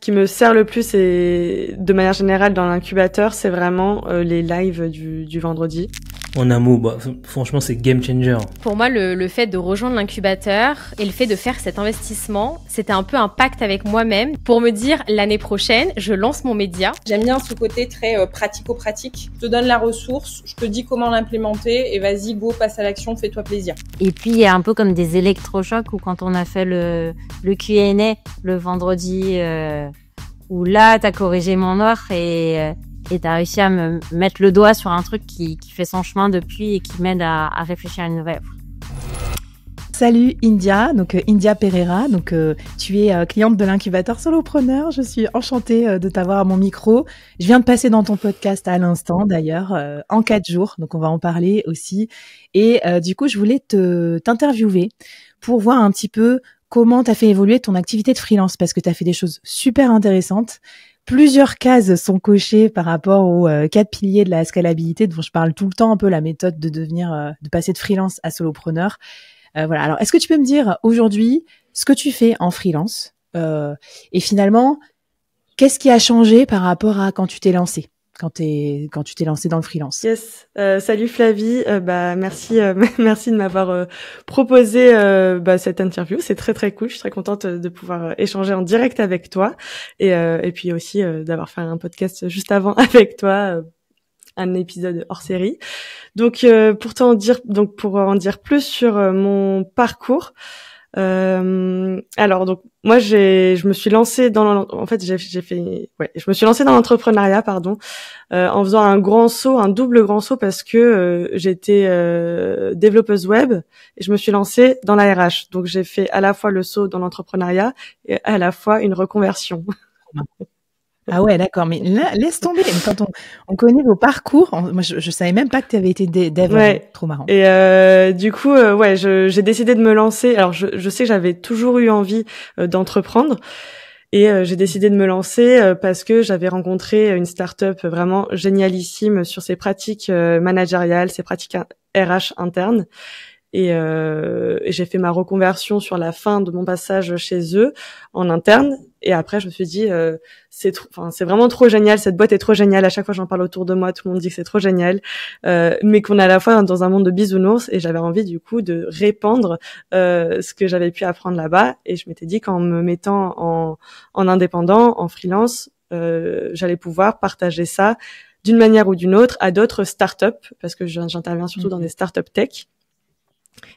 qui me sert le plus et de manière générale dans l'incubateur, c'est vraiment les lives du vendredi. En un mot, franchement, c'est game changer. Pour moi, le fait de rejoindre l'incubateur et le fait de faire cet investissement, c'était un peu un pacte avec moi-même pour me dire l'année prochaine, je lance mon média. J'aime bien ce côté très pratico-pratique. Je te donne la ressource, je te dis comment l'implémenter et vas-y, go, passe à l'action, fais-toi plaisir. Et puis, il y a un peu comme des électrochocs où quand on a fait le Q&A le vendredi, où là, t'as corrigé mon offre et t'as réussi à me mettre le doigt sur un truc qui fait son chemin depuis et qui m'aide à réfléchir à une nouvelle offre. Salut India, donc India Pereira, donc tu es cliente de l'incubateur Solopreneur. Je suis enchantée de t'avoir à mon micro. Je viens de passer dans ton podcast à l'instant d'ailleurs, en 4 jours, donc on va en parler aussi. Et du coup, je voulais t'interviewer pour voir un petit peu comment t'as fait évoluer ton activité de freelance, parce que t'as fait des choses super intéressantes. Plusieurs cases sont cochées par rapport aux 4 piliers de la scalabilité dont je parle tout le temps, un peu la méthode de passer de freelance à solopreneur. Voilà. Alors, est-ce que tu peux me dire aujourd'hui ce que tu fais en freelance et finalement, qu'est-ce qui a changé par rapport à quand tu t'es lancé, quand tu t'es lancé dans le freelance? Yes. Salut Flavie. Merci, merci de m'avoir proposé cette interview. C'est très très cool. Je suis très contente de pouvoir échanger en direct avec toi et puis aussi d'avoir fait un podcast juste avant avec toi. Un épisode hors série. Donc pour en dire plus sur mon parcours. Alors donc moi je me suis lancée dans je me suis lancée dans l'entrepreneuriat en faisant un double grand saut parce que j'étais développeuse web et je me suis lancée dans la RH. Donc j'ai fait à la fois le saut dans l'entrepreneuriat et à la fois une reconversion. Ah ouais, d'accord. Mais là, laisse tomber. Quand on connaît vos parcours, moi, je savais même pas que tu avais été dev. Ouais. Trop marrant. Et du coup, j'ai décidé de me lancer. Alors, je sais que j'avais toujours eu envie d'entreprendre. Et j'ai décidé de me lancer parce que j'avais rencontré une start-up vraiment génialissime sur ses pratiques managériales, ses pratiques RH internes. Et j'ai fait ma reconversion sur la fin de mon passage chez eux en interne. Et après, je me suis dit, c'est vraiment trop génial. Cette boîte est trop géniale. À chaque fois, j'en parle autour de moi. Tout le monde dit que c'est trop génial, mais qu'on est à la fois dans un monde de bisounours. Et j'avais envie du coup de répandre ce que j'avais pu apprendre là-bas. Et je m'étais dit qu'en me mettant en indépendant, en freelance, j'allais pouvoir partager ça d'une manière ou d'une autre à d'autres startups, parce que j'interviens surtout dans des startups tech.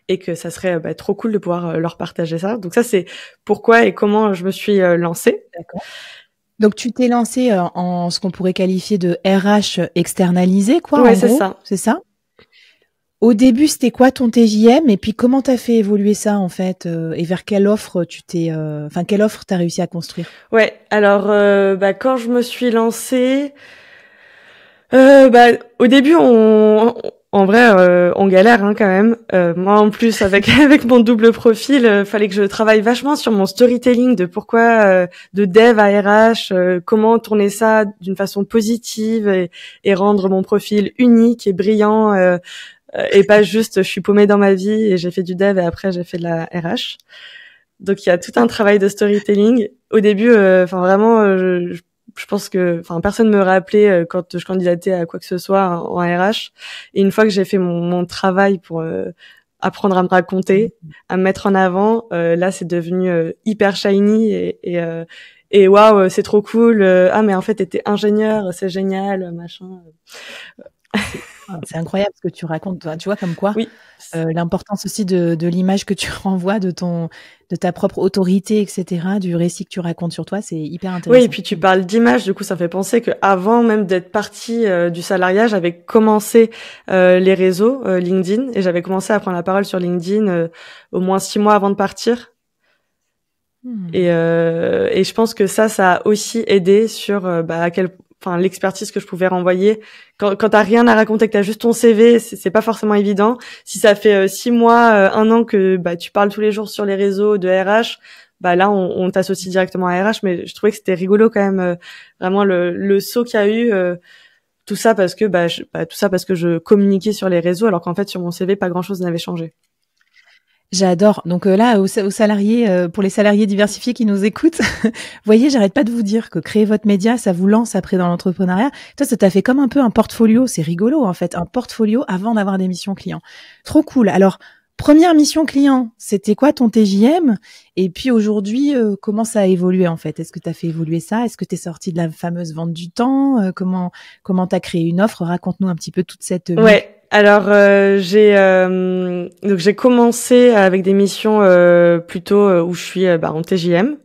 Et que ça serait trop cool de pouvoir leur partager ça. Donc ça, c'est pourquoi et comment je me suis lancée. D'accord. Donc tu t'es lancée en ce qu'on pourrait qualifier de RH externalisé, quoi. Ouais, en gros, c'est ça. Au début, c'était quoi ton TJM et puis comment t'as fait évoluer ça en fait et vers quelle offre quelle offre t'as réussi à construire? Ouais, alors quand je me suis lancée, au début en vrai, on galère quand même. Moi, en plus, avec mon double profil, fallait que je travaille vachement sur mon storytelling de pourquoi de dev à RH, comment tourner ça d'une façon positive et rendre mon profil unique et brillant et pas juste je suis paumée dans ma vie et j'ai fait du dev et après j'ai fait de la RH. Donc il y a tout un travail de storytelling. Au début, vraiment, je pense que personne me rappelait quand je candidatais à quoi que ce soit en RH, et une fois que j'ai fait mon travail pour apprendre à me raconter, à me mettre en avant, là c'est devenu hyper shiny et waouh, c'est trop cool, mais en fait t'étais ingénieur, c'est génial, machin. C'est incroyable ce que tu racontes, tu vois, comme quoi. Oui. L'importance aussi de l'image que tu renvoies, de ta propre autorité, etc., du récit que tu racontes sur toi, c'est hyper intéressant. Oui, et puis tu parles d'image, du coup ça fait penser que avant même d'être partie du salariat, j'avais commencé les réseaux LinkedIn, et j'avais commencé à prendre la parole sur LinkedIn au moins 6 mois avant de partir. Et je pense que ça a aussi aidé sur l'expertise que je pouvais renvoyer. Quand t'as rien à raconter, que t'as juste ton CV, c'est pas forcément évident. Si ça fait 6 mois, 1 an que tu parles tous les jours sur les réseaux de RH, là on t'associe directement à RH. Mais je trouvais que c'était rigolo quand même, vraiment le saut qu'il y a eu. Tout ça parce que je communiquais sur les réseaux, alors qu'en fait sur mon CV pas grand chose n'avait changé. J'adore. Donc là, aux salariés, pour les salariés diversifiés qui nous écoutent, voyez, j'arrête pas de vous dire que créer votre média, ça vous lance après dans l'entrepreneuriat. Toi, ça t'a fait comme un peu un portfolio. C'est rigolo, en fait, un portfolio avant d'avoir des missions clients. Trop cool. Alors, première mission client, c'était quoi ton TJM? Et puis aujourd'hui, comment ça a évolué, en fait? Est-ce que t'as fait évoluer ça? Est-ce que t'es sorti de la fameuse vente du temps? Comment t'as créé une offre? Raconte-nous un petit peu toute cette... Ouais. Alors j'ai commencé avec des missions plutôt où je suis en TJM,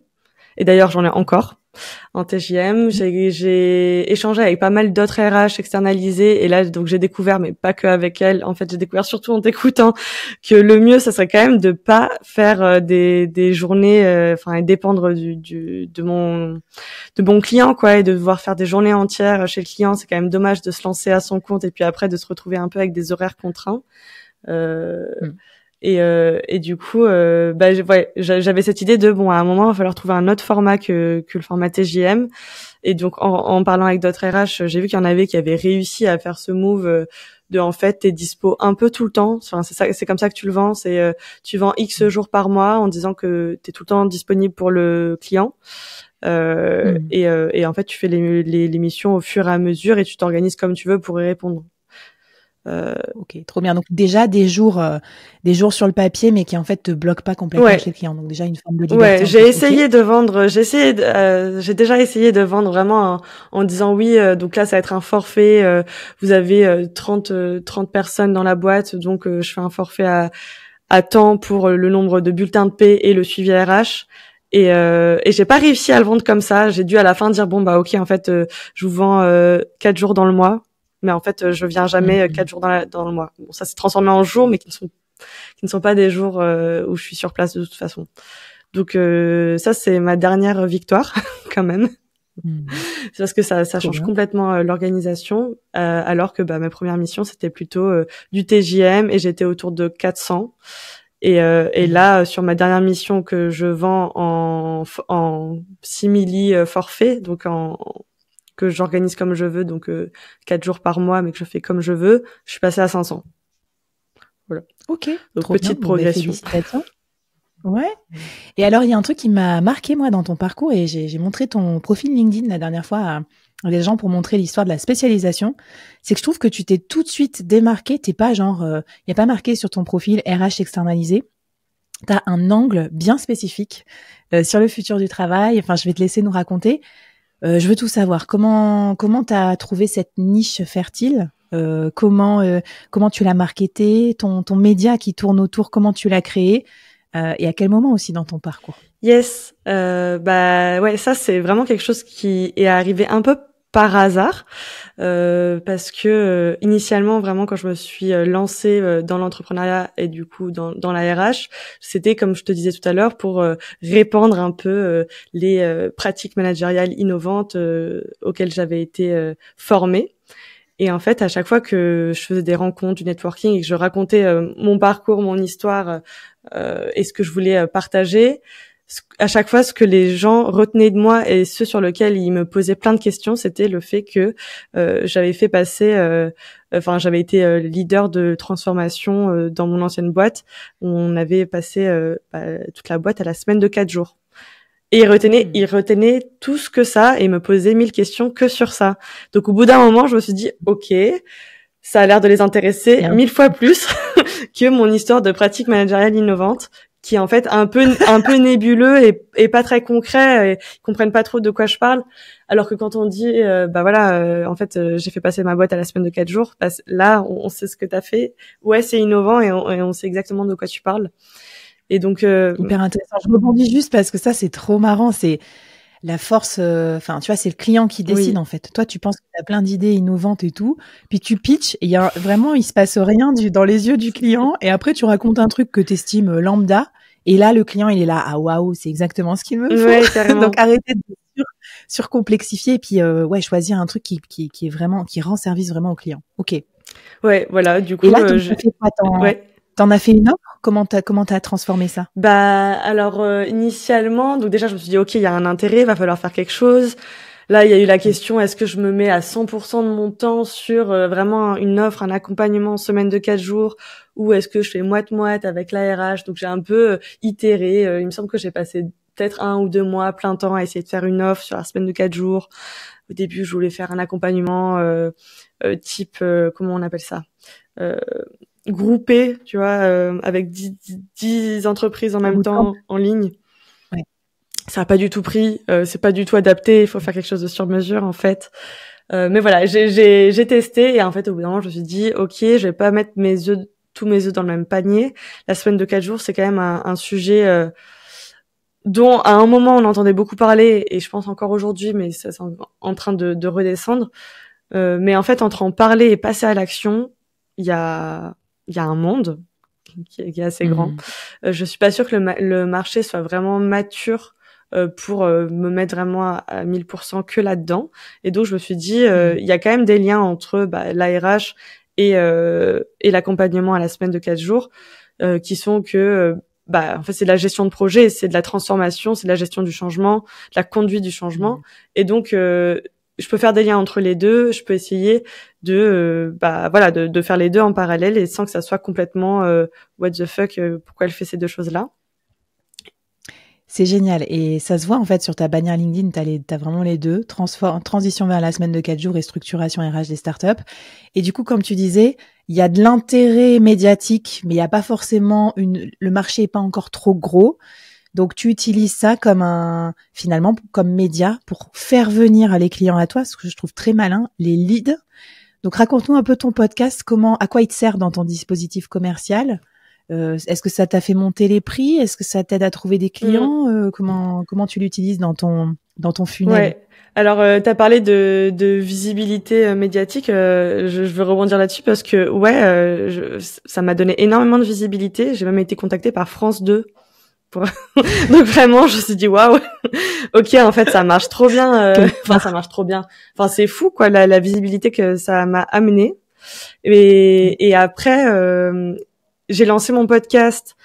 et d'ailleurs j'en ai encore en TJM. J'ai échangé avec pas mal d'autres RH externalisés, et là donc j'ai découvert, mais pas que avec elles, en fait j'ai découvert surtout en t'écoutant, que le mieux ça serait quand même de pas faire des journées et dépendre de mon client, quoi, et de devoir faire des journées entières chez le client. C'est quand même dommage de se lancer à son compte et puis après de se retrouver un peu avec des horaires contraints. Et du coup, j'avais cette idée de à un moment il va falloir trouver un autre format que le format TJM. Et donc en parlant avec d'autres RH, j'ai vu qu'il y en avait qui avaient réussi à faire ce move de, en fait, t'es dispo un peu tout le temps. Enfin, c'est comme ça que tu le vends. C'est tu vends X jours par mois en disant que t'es tout le temps disponible pour le client. Et en fait, tu fais les missions au fur et à mesure et tu t'organises comme tu veux pour y répondre. Ok, trop bien. Donc déjà des jours sur le papier, mais qui en fait te bloquent pas complètement chez le client. Donc déjà une forme de liberté. Ouais, j'ai essayé de vendre. J'ai déjà essayé de vendre vraiment en disant oui. Donc là, ça va être un forfait. Vous avez 30 personnes dans la boîte, donc je fais un forfait à temps pour le nombre de bulletins de paie et le suivi RH. Et j'ai pas réussi à le vendre comme ça. J'ai dû à la fin dire ok, en fait, je vous vends 4 jours dans le mois. Mais en fait, je viens jamais 4 jours dans le mois. Bon, ça s'est transformé en jours, mais qui ne sont pas des jours où je suis sur place de toute façon. Donc ça, c'est ma dernière victoire quand même. C'est parce que ça change complètement l'organisation, alors que ma première mission c'était plutôt du TJM et j'étais autour de 400. Et là, sur ma dernière mission que je vends en simili forfait, donc que j'organise comme je veux, donc 4 jours par mois, mais que je fais comme je veux, je suis passée à 500. Voilà. Ok. Donc petite progression. Félicitations. Ouais. Et alors, il y a un truc qui m'a marqué, moi, dans ton parcours, et j'ai montré ton profil LinkedIn la dernière fois à des gens pour montrer l'histoire de la spécialisation. C'est que je trouve que tu t'es tout de suite démarqué. T'es pas genre, y a pas marqué sur ton profil RH externalisé. T'as un angle bien spécifique sur le futur du travail. Enfin, je vais te laisser nous raconter. Je veux tout savoir. Comment t'as trouvé cette niche fertile? Comment tu l'as marketé? Ton média qui tourne autour, comment tu l'as créé? Et à quel moment aussi dans ton parcours? Yes. Ça c'est vraiment quelque chose qui est arrivé un peu par hasard, parce que initialement vraiment quand je me suis lancée dans l'entrepreneuriat et du coup dans la RH, c'était comme je te disais tout à l'heure pour répandre un peu les pratiques managériales innovantes auxquelles j'avais été formée. Et en fait, à chaque fois que je faisais des rencontres, du networking et que je racontais mon parcours, mon histoire et ce que je voulais partager, à chaque fois, ce que les gens retenaient de moi et ce sur lequel ils me posaient plein de questions, c'était le fait que j'avais fait passer, j'avais été leader de transformation dans mon ancienne boîte. On avait passé toute la boîte à la semaine de 4 jours. Et il retenait tout ce que ça et me posait 1000 questions que sur ça. Donc au bout d'un moment, je me suis dit, ok, ça a l'air de les intéresser 1000 fois plus que mon histoire de pratique managériale innovante, qui est en fait un peu nébuleux et pas très concret, et ils comprennent pas trop de quoi je parle. Alors que quand on dit, en fait, j'ai fait passer ma boîte à la semaine de 4 jours, là, on sait ce que t'as fait. Ouais, c'est innovant et on sait exactement de quoi tu parles. Et donc hyper intéressant. Je rebondis juste parce que ça c'est trop marrant, c'est la force tu vois, c'est le client qui décide en fait. Toi tu penses que tu as plein d'idées innovantes et tout, puis tu pitches et il se passe rien dans les yeux du client et après tu racontes un truc que tu estimes lambda et là le client il est là waouh, c'est exactement ce qu'il me faut. Ouais, donc arrêtez de surcomplexifier et puis choisir un truc qui est vraiment qui rend service vraiment au client. OK. Ouais, voilà, du coup et là, t'en as fait une offre? Comment t'as transformé ça? Alors initialement, donc déjà je me suis dit ok, il y a un intérêt, va falloir faire quelque chose. Là, il y a eu la question, est-ce que je me mets à 100% de mon temps sur vraiment une offre, un accompagnement en semaine de 4 jours, ou est-ce que je fais moite-moite avec l'ARH? Donc, j'ai un peu itéré. Il me semble que j'ai passé peut-être 1 ou 2 mois plein temps à essayer de faire une offre sur la semaine de 4 jours. Au début, je voulais faire un accompagnement type, comment on appelle ça, groupé, tu vois, avec 10 entreprises en même temps en ligne. Ça a pas du tout pris, c'est pas du tout adapté, il faut faire quelque chose de sur mesure en fait. Mais voilà, j'ai testé et en fait au bout d'un moment je me suis dit OK, je vais pas mettre tous mes œufs dans le même panier. La semaine de 4 jours, c'est quand même un sujet dont à un moment on entendait beaucoup parler et je pense encore aujourd'hui, mais ça c'est en train de redescendre. Mais en fait entre en parler et passer à l'action, il y a un monde qui est assez grand. Je suis pas sûre que le marché soit vraiment mature pour me mettre vraiment à 1000% que là-dedans. Et donc, je me suis dit, il y a quand même des liens entre l'ARH et l'accompagnement à la semaine de 4 jours qui sont que, en fait, c'est de la gestion de projet, c'est de la transformation, c'est de la gestion du changement, de la conduite du changement. Et donc, je peux faire des liens entre les deux, je peux essayer de faire les deux en parallèle et sans que ça soit complètement what the fuck, pourquoi elle fait ces deux choses-là. C'est génial. Et ça se voit, en fait, sur ta bannière LinkedIn, t'as vraiment les deux. Transition vers la semaine de 4 jours et structuration RH des startups. Et du coup, comme tu disais, il y a de l'intérêt médiatique, mais il n'y a pas forcément le marché est pas encore trop gros. Donc, tu utilises ça finalement, comme média pour faire venir les clients à toi, ce que je trouve très malin, les leads. Donc, raconte-nous un peu ton podcast, à quoi il te sert dans ton dispositif commercial. Est-ce que ça t'a fait monter les prix? Est-ce que ça t'aide à trouver des clients? Comment tu l'utilises dans ton funnel? Ouais. Alors, t'as parlé de visibilité médiatique. Je veux rebondir là-dessus parce que ça m'a donné énormément de visibilité. J'ai même été contactée par France 2. Donc vraiment, je me suis dit waouh. Ok, en fait, ça marche trop bien. Ça marche trop bien. Enfin, c'est fou quoi la visibilité que ça m'a amené. Et après. J'ai lancé mon podcast.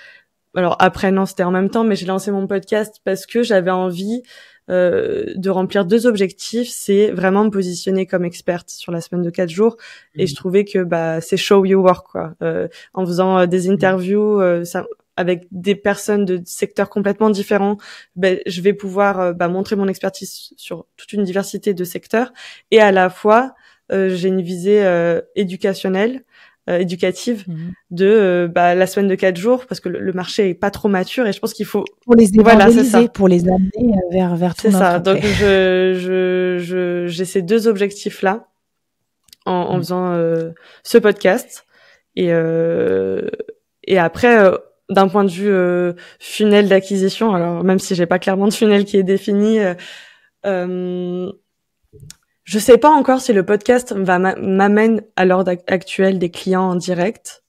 Alors après, non, c'était en même temps, mais j'ai lancé mon podcast parce que j'avais envie de remplir 2 objectifs. C'est vraiment me positionner comme experte sur la semaine de 4 jours. Et je trouvais que c'est show your work, quoi. En faisant des interviews avec des personnes de secteurs complètement différents, je vais pouvoir montrer mon expertise sur toute une diversité de secteurs. Et à la fois, j'ai une visée éducationnelle. Éducative de la semaine de 4 jours parce que le marché est pas trop mature et je pense qu'il faut pour les évangéliser, pour les amener vers ton offre. C'est ça. Donc j'ai ces 2 objectifs là en faisant ce podcast et après d'un point de vue funnel d'acquisition, alors même si j'ai pas clairement de funnel qui est défini, je sais pas encore si le podcast m'amène à l'heure actuelle des clients en direct,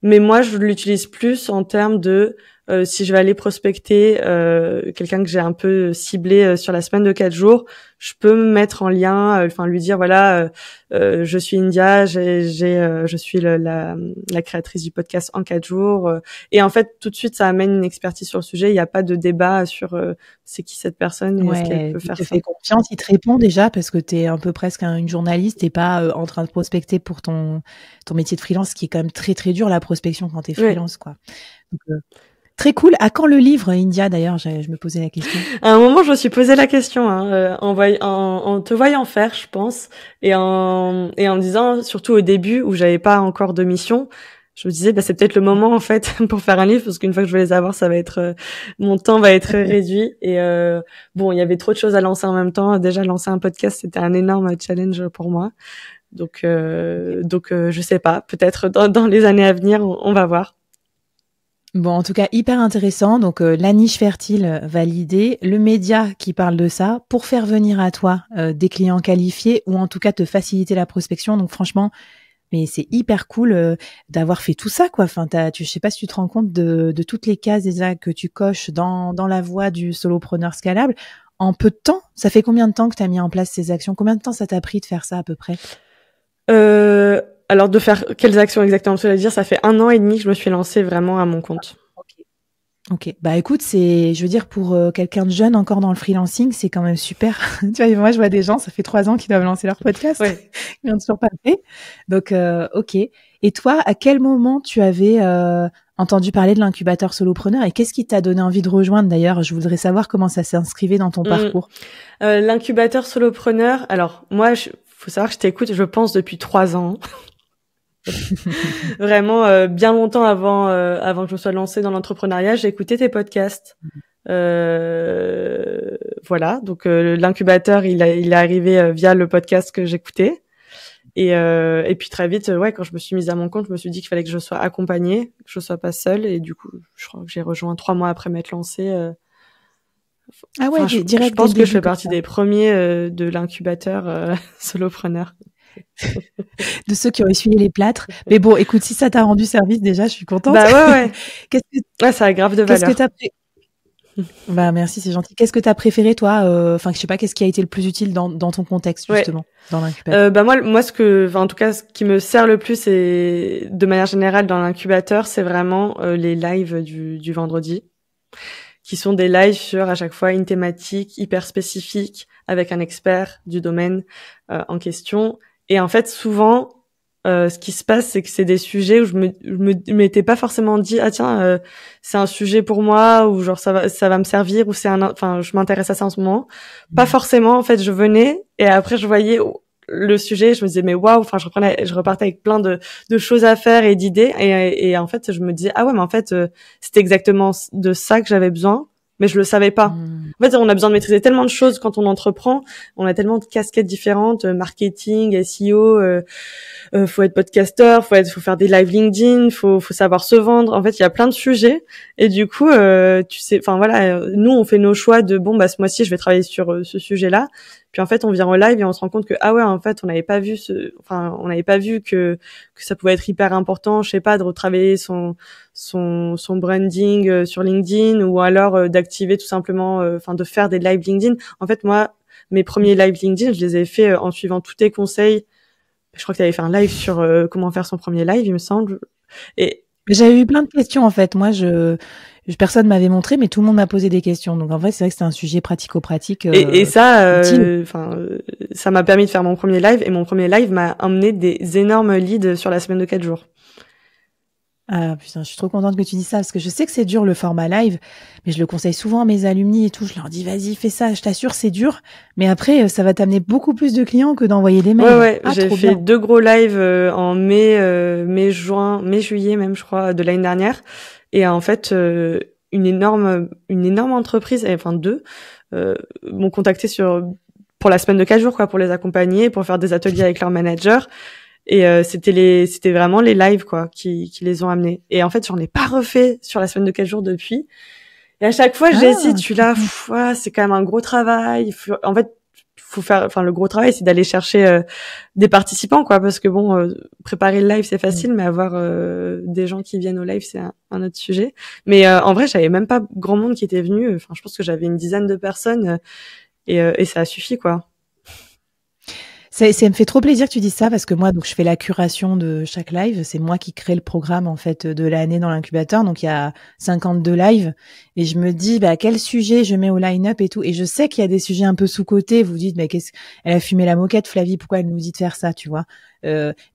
mais moi je l'utilise plus en termes de si je vais aller prospecter quelqu'un que j'ai un peu ciblé sur la semaine de 4 jours, je peux me mettre en lien, lui dire voilà, je suis India, je suis la créatrice du podcast en 4 jours, et en fait tout de suite ça amène une expertise sur le sujet. Il n'y a pas de débat sur c'est qui cette personne et est-ce qu'elle peut faire ça. Il te fait confiance, il te répond déjà parce que t'es un peu presque une journaliste, t'es pas en train de prospecter pour ton métier de freelance, qui est quand même très très dur la prospection quand t'es freelance, quoi. Donc, très cool. À quand le livre, India, d'ailleurs? Je me posais la question. À un moment, je me suis posé la question, en te voyant faire, je pense, et en me disant, surtout au début où j'avais pas encore de mission, je me disais, c'est peut-être le moment, en fait, pour faire un livre, parce qu'une fois que je vais les avoir, ça va être, mon temps va être réduit. Et, il y avait trop de choses à lancer en même temps. Déjà, lancer un podcast, c'était un énorme challenge pour moi. Donc, je sais pas. Peut-être dans les années à venir, on va voir. Bon, en tout cas, hyper intéressant. Donc, la niche fertile validée, le média qui parle de ça pour faire venir à toi des clients qualifiés ou en tout cas te faciliter la prospection. Donc, franchement, mais c'est hyper cool d'avoir fait tout ça, quoi. Enfin, je sais pas si tu te rends compte de toutes les cases déjà que tu coches dans la voie du solopreneur scalable en peu de temps. Ça fait combien de temps que tu as mis en place ces actions? Combien de temps ça t'a pris de faire ça à peu près? Alors de faire quelles actions exactement? Je veux dire, ça fait 1 an et demi que je me suis lancée vraiment à mon compte. Ok, bah écoute, je veux dire, pour quelqu'un de jeune encore dans le freelancing, c'est quand même super. Tu vois, moi je vois des gens, ça fait 3 ans qu'ils doivent lancer leur podcast, Ouais. ils n'ont toujours pas fait. Donc, ok. Et toi, à quel moment tu avais entendu parler de l'incubateur solopreneur et qu'est-ce qui t'a donné envie de rejoindre d'ailleurs? Je voudrais savoir comment ça s'inscrivait dans ton parcours. L'incubateur solopreneur, alors moi, faut savoir que je t'écoute, je pense, depuis 3 ans. Vraiment, bien longtemps avant que je me sois lancée dans l'entrepreneuriat, j'ai écouté tes podcasts. Voilà, donc l'incubateur, il est arrivé via le podcast que j'écoutais. Et puis très vite, ouais, quand je me suis mise à mon compte, je me suis dit qu'il fallait que je sois accompagnée, que je sois pas seule. Et du coup, je crois que j'ai rejoint 3 mois après m'être lancée. Ah ouais, je direct. pense que je fais partie des premiers de l'incubateur solopreneur. De ceux qui ont essuyé les plâtres. Mais bon, écoute, si ça t'a rendu service, déjà, je suis contente. Bah ouais. Ouais, ça a grave de valeur. Bah merci, c'est gentil. Qu'est-ce que t'as préféré toi? Enfin, je sais pas, qu'est-ce qui a été le plus utile dans ton contexte justement, dans l'incubateur? Bah moi, en tout cas, ce qui me sert le plus, et de manière générale dans l'incubateur, c'est vraiment les lives du vendredi, qui sont des lives sur à chaque fois une thématique hyper spécifique avec un expert du domaine en question. Et en fait, souvent, ce qui se passe, c'est que c'est des sujets où je m'étais pas forcément dit c'est un sujet pour moi, ou genre ça va me servir, ou je m'intéresse à ça en ce moment. Pas forcément. En fait, je venais et après je voyais le sujet, je me disais mais waouh, je repartais avec plein de choses à faire et d'idées, et en fait je me disais ah ouais, mais en fait c'était exactement de ça que j'avais besoin, mais je le savais pas. En fait, on a besoin de maîtriser tellement de choses quand on entreprend, on a tellement de casquettes différentes, marketing, SEO, faut être podcasteur, faut faire des live LinkedIn, faut savoir se vendre. En fait, il y a plein de sujets, et du coup tu sais, enfin voilà, nous on fait nos choix de ce mois-ci je vais travailler sur ce sujet-là. Puis en fait, on vient en live et on se rend compte que ah ouais, en fait, on n'avait pas vu que ça pouvait être hyper important, je sais pas, de retravailler son branding sur LinkedIn, ou alors d'activer tout simplement de faire des live LinkedIn. En fait, moi, mes premiers live LinkedIn, je les ai fait en suivant tous tes conseils. Je crois que tu avais fait un live sur comment faire son premier live, il me semble. Et j'avais eu plein de questions en fait. Moi, personne m'avait montré, mais tout le monde m'a posé des questions. Donc en fait, c'est vrai que c'était un sujet pratico-pratique. Et ça, ça m'a permis de faire mon premier live, et mon premier live m'a emmené des énormes leads sur la semaine de 4 jours. Ah putain, je suis trop contente que tu dis ça, parce que je sais que c'est dur le format live, mais je le conseille souvent à mes alumni et tout. Je leur dis vas-y, fais ça, je t'assure c'est dur, mais après ça va t'amener beaucoup plus de clients que d'envoyer des mails. Ouais, j'ai fait 2 gros lives en mai, juillet même, je crois, de l'année dernière. Et en fait, une énorme entreprise, enfin 2, m'ont contacté pour la semaine de 4 jours, quoi, pour les accompagner, pour faire des ateliers avec leur manager. Et c'était vraiment les lives, quoi, qui les ont amenés. Et en fait, j'en ai pas refait sur la semaine de 4 jours depuis. Et à chaque fois, j'hésite, je suis là, c'est quand même un gros travail. Faut faire, le gros travail, c'est d'aller chercher des participants, quoi, parce que préparer le live c'est facile, mais avoir des gens qui viennent au live c'est un autre sujet. Mais en vrai, j'avais même pas grand monde qui était venu. Enfin, je pense que j'avais une dizaine de personnes, et ça a suffi, quoi. Ça me fait trop plaisir que tu dises ça, parce que moi, donc, je fais la curation de chaque live. C'est moi qui crée le programme, en fait, de l'année dans l'incubateur. Donc, il y a 52 lives. Et je me dis, quel sujet je mets au line-up et tout. Et je sais qu'il y a des sujets un peu sous-cotés. Vous dites, elle a fumé la moquette, Flavie, pourquoi elle nous dit de faire ça, tu vois?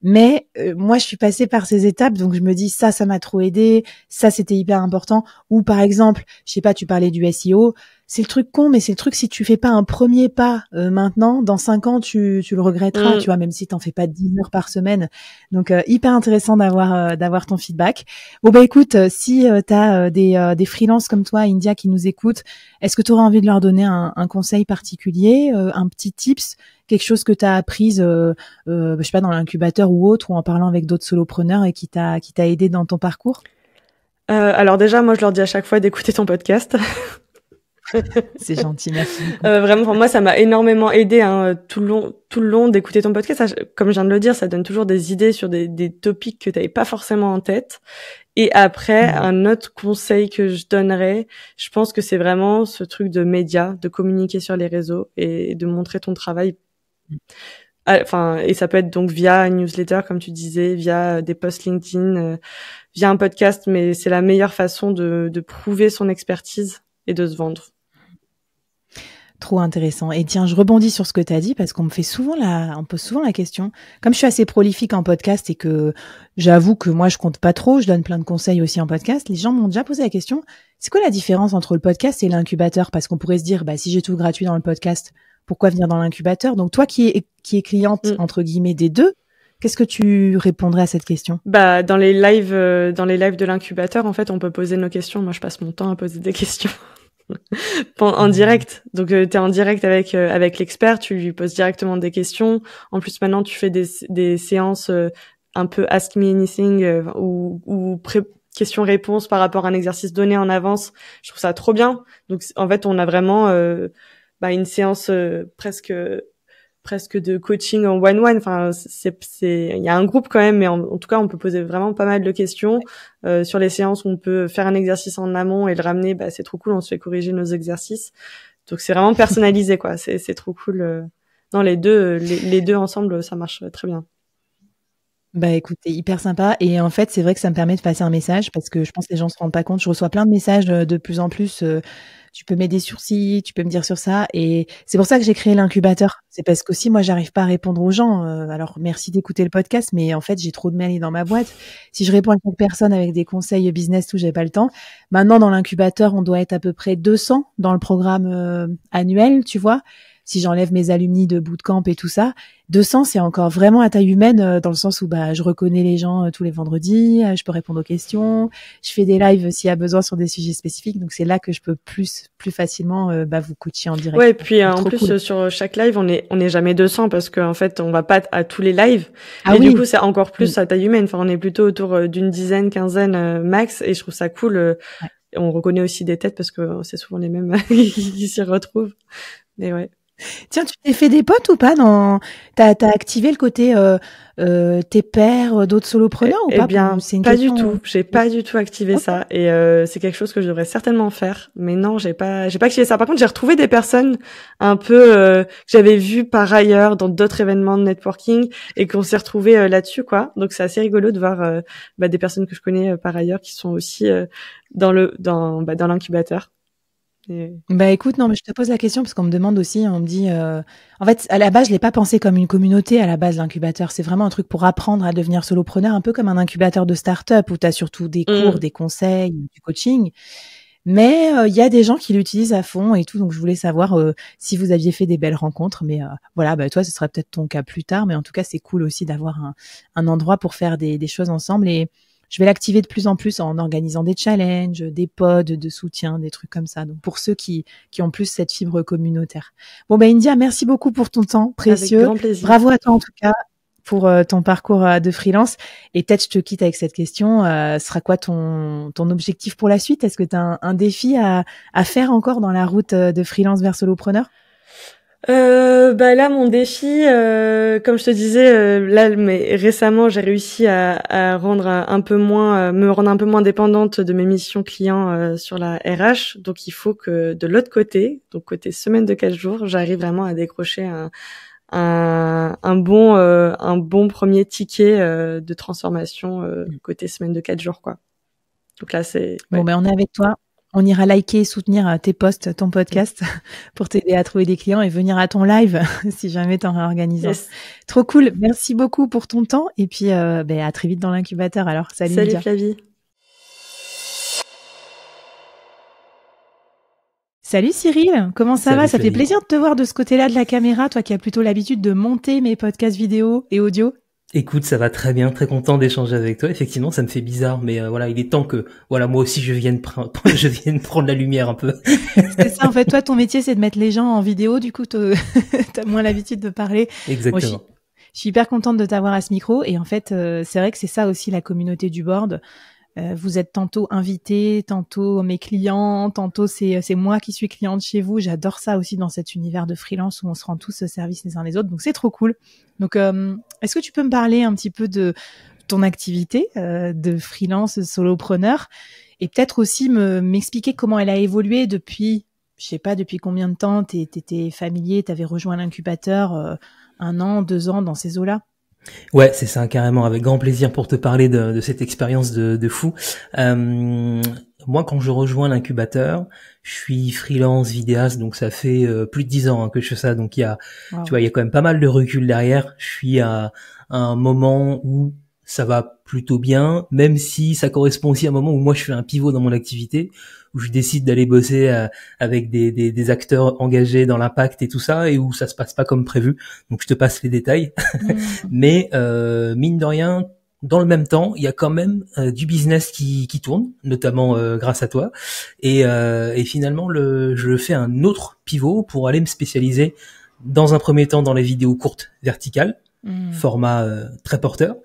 Mais moi, je suis passée par ces étapes, donc je me dis, ça m'a trop aidé. Ça, c'était hyper important. Ou, par exemple, je sais pas, tu parlais du SEO. C'est le truc con, mais c'est le truc, si tu fais pas un premier pas maintenant, dans 5 ans, tu le regretteras, tu vois, même si t'en fais pas 10 heures par semaine. Donc, hyper intéressant d'avoir ton feedback. Bon, écoute, si t'as des freelances comme toi, India, qui nous écoutent, est-ce que tu aurais envie de leur donner un conseil particulier, un petit tips, quelque chose que t'as appris, je sais pas, dans l'incubateur ou autre, ou en parlant avec d'autres solopreneurs et qui t'a aidé dans ton parcours? Alors déjà, moi, je leur dis à chaque fois d'écouter ton podcast. C'est gentil, merci. Vraiment, pour moi, ça m'a énormément aidé, tout le long d'écouter ton podcast. Ça, comme je viens de le dire, ça donne toujours des idées sur des topics que t'avais pas forcément en tête. Et après, un autre conseil que je donnerais, je pense que c'est vraiment ce truc de médias, de communiquer sur les réseaux et de montrer ton travail. Enfin, et ça peut être donc via une newsletter, comme tu disais, via des posts LinkedIn, via un podcast, mais c'est la meilleure façon de prouver son expertise et de se vendre. Trop intéressant. Et tiens, je rebondis sur ce que tu as dit parce qu'on me pose souvent la question. Comme je suis assez prolifique en podcast et que j'avoue que moi je compte pas trop, je donne plein de conseils aussi en podcast, les gens m'ont déjà posé la question, c'est quoi la différence entre le podcast et l'incubateur? Parce qu'on pourrait se dire, si j'ai tout gratuit dans le podcast, pourquoi venir dans l'incubateur? Donc toi qui es cliente entre guillemets des deux, qu'est-ce que tu répondrais à cette question? Dans les lives de l'incubateur, en fait, on peut poser nos questions. Moi, je passe mon temps à poser des questions. En direct. Donc t'es en direct avec l'expert, tu lui poses directement des questions. En plus maintenant tu fais des séances un peu Ask Me Anything ou questions-réponses par rapport à un exercice donné en avance. Je trouve ça trop bien. Donc en fait on a vraiment une séance presque de coaching en one-one. Enfin, il y a un groupe quand même, mais en tout cas, on peut poser vraiment pas mal de questions. Sur les séances, on peut faire un exercice en amont et le ramener. C'est trop cool. On se fait corriger nos exercices. Donc, c'est vraiment personnalisé, quoi. C'est trop cool. Non, les deux ensemble, ça marche très bien. Écoute, c'est hyper sympa. Et en fait, c'est vrai que ça me permet de passer un message parce que je pense que les gens se rendent pas compte. Je reçois plein de messages de plus en plus. Tu peux m'aider sur ci, tu peux me dire sur ça. Et c'est pour ça que j'ai créé l'incubateur. C'est parce qu'aussi, moi, j'arrive pas à répondre aux gens. Alors, merci d'écouter le podcast, mais en fait, j'ai trop de mails dans ma boîte. Si je réponds à chaque personne avec des conseils business, j'ai pas le temps. Maintenant, dans l'incubateur, on doit être à peu près 200 dans le programme annuel, tu vois. Si j'enlève mes alumni de bootcamp et tout ça, 200, c'est encore vraiment à taille humaine dans le sens où je reconnais les gens tous les vendredis, je peux répondre aux questions, je fais des lives s'il y a besoin sur des sujets spécifiques, donc c'est là que je peux plus facilement vous coacher en direct. Ouais, et puis en plus cool. Sur chaque live, on est jamais 200 parce qu'en fait, on va pas à tous les lives. Ah et oui. Du coup, c'est encore plus à taille humaine. Enfin, on est plutôt autour d'une dizaine, quinzaine max, et je trouve ça cool. Ouais. On reconnaît aussi des têtes parce que c'est souvent les mêmes qui s'y retrouvent. Mais ouais. Tiens, tu t'es fait des potes ou pas t'as activé le côté tes pairs, d'autres solopreneurs ou pas? Eh bien, pas du tout. J'ai pas du tout activé ça. Et c'est quelque chose que je devrais certainement faire. Mais non, j'ai pas activé ça. Par contre, j'ai retrouvé des personnes un peu que j'avais vues par ailleurs dans d'autres événements de networking et qu'on s'est retrouvés là-dessus, quoi. Donc c'est assez rigolo de voir des personnes que je connais par ailleurs qui sont aussi dans l'incubateur. Et... écoute, non, mais je te pose la question parce qu'on me demande aussi, on me dit, en fait, à la base, je l'ai pas pensé comme une communauté à la base, l'incubateur. C'est vraiment un truc pour apprendre à devenir solopreneur, un peu comme un incubateur de start-up où tu as surtout des cours, des conseils, du coaching. Mais il y a des gens qui l'utilisent à fond et tout, donc je voulais savoir si vous aviez fait des belles rencontres. Mais voilà, toi, ce sera peut-être ton cas plus tard, mais en tout cas, c'est cool aussi d'avoir un endroit pour faire des choses ensemble. Et je vais l'activer de plus en plus en organisant des challenges, des pods de soutien, des trucs comme ça. Donc pour ceux qui ont plus cette fibre communautaire. Bon India, merci beaucoup pour ton temps précieux. Avec grand plaisir. Bravo à toi en tout cas pour ton parcours de freelance. Et peut-être je te quitte avec cette question. Sera quoi ton objectif pour la suite? Est-ce que tu as un défi à faire encore dans la route de freelance vers solopreneur? Là mon défi, comme je te disais, mais récemment j'ai réussi à rendre me rendre un peu moins dépendante de mes missions clients sur la RH. Donc il faut que de l'autre côté, donc côté semaine de 4 jours, j'arrive vraiment à décrocher un bon premier ticket de transformation côté semaine de 4 jours, quoi. Donc là c'est Bon on est avec toi. On ira liker et soutenir tes posts, ton podcast pour t'aider à trouver des clients et venir à ton live si jamais t'en réorganises. Yes. Trop cool. Merci beaucoup pour ton temps et puis à très vite dans l'incubateur. Alors, salut Lydia. Flavie. Salut Cyril, comment ça va? Ça fait plaisir de te voir de ce côté-là de la caméra, toi qui as plutôt l'habitude de monter mes podcasts vidéo et audio. Écoute, ça va très bien, très content d'échanger avec toi. Effectivement, ça me fait bizarre, mais il est temps que moi aussi je vienne prendre la lumière un peu. C'est ça, en fait, toi ton métier c'est de mettre les gens en vidéo, du coup t'as moins l'habitude de parler. Exactement. Moi, je suis hyper contente de t'avoir à ce micro et en fait c'est vrai que c'est ça aussi la communauté du board. Vous êtes tantôt invité, tantôt mes clients, tantôt c'est moi qui suis cliente chez vous. J'adore ça aussi dans cet univers de freelance où on se rend tous service les uns les autres. Donc c'est trop cool. Donc est-ce que tu peux me parler un petit peu de ton activité de freelance solopreneur et peut-être aussi m'expliquer comment elle a évolué depuis, je sais pas depuis combien de temps t'étais familier, t'avais rejoint l'incubateur 1 an, 2 ans dans ces eaux-là? Ouais, c'est ça, carrément, avec grand plaisir pour te parler de cette expérience de fou. Moi, quand je rejoins l'incubateur, je suis freelance vidéaste, donc ça fait plus de 10 ans que je fais ça. Donc Wow. tu vois, il y a quand même pas mal de recul derrière. Je suis à un moment où ça va plutôt bien, même si ça correspond aussi à un moment où moi je fais un pivot dans mon activité, où je décide d'aller bosser avec des acteurs engagés dans l'impact et tout ça, et où ça se passe pas comme prévu. Donc je te passe les détails. Mais mine de rien, dans le même temps, il y a quand même du business qui tourne, notamment grâce à toi. Et finalement, je fais un autre pivot pour aller me spécialiser dans un premier temps dans les vidéos courtes verticales, format très porteur,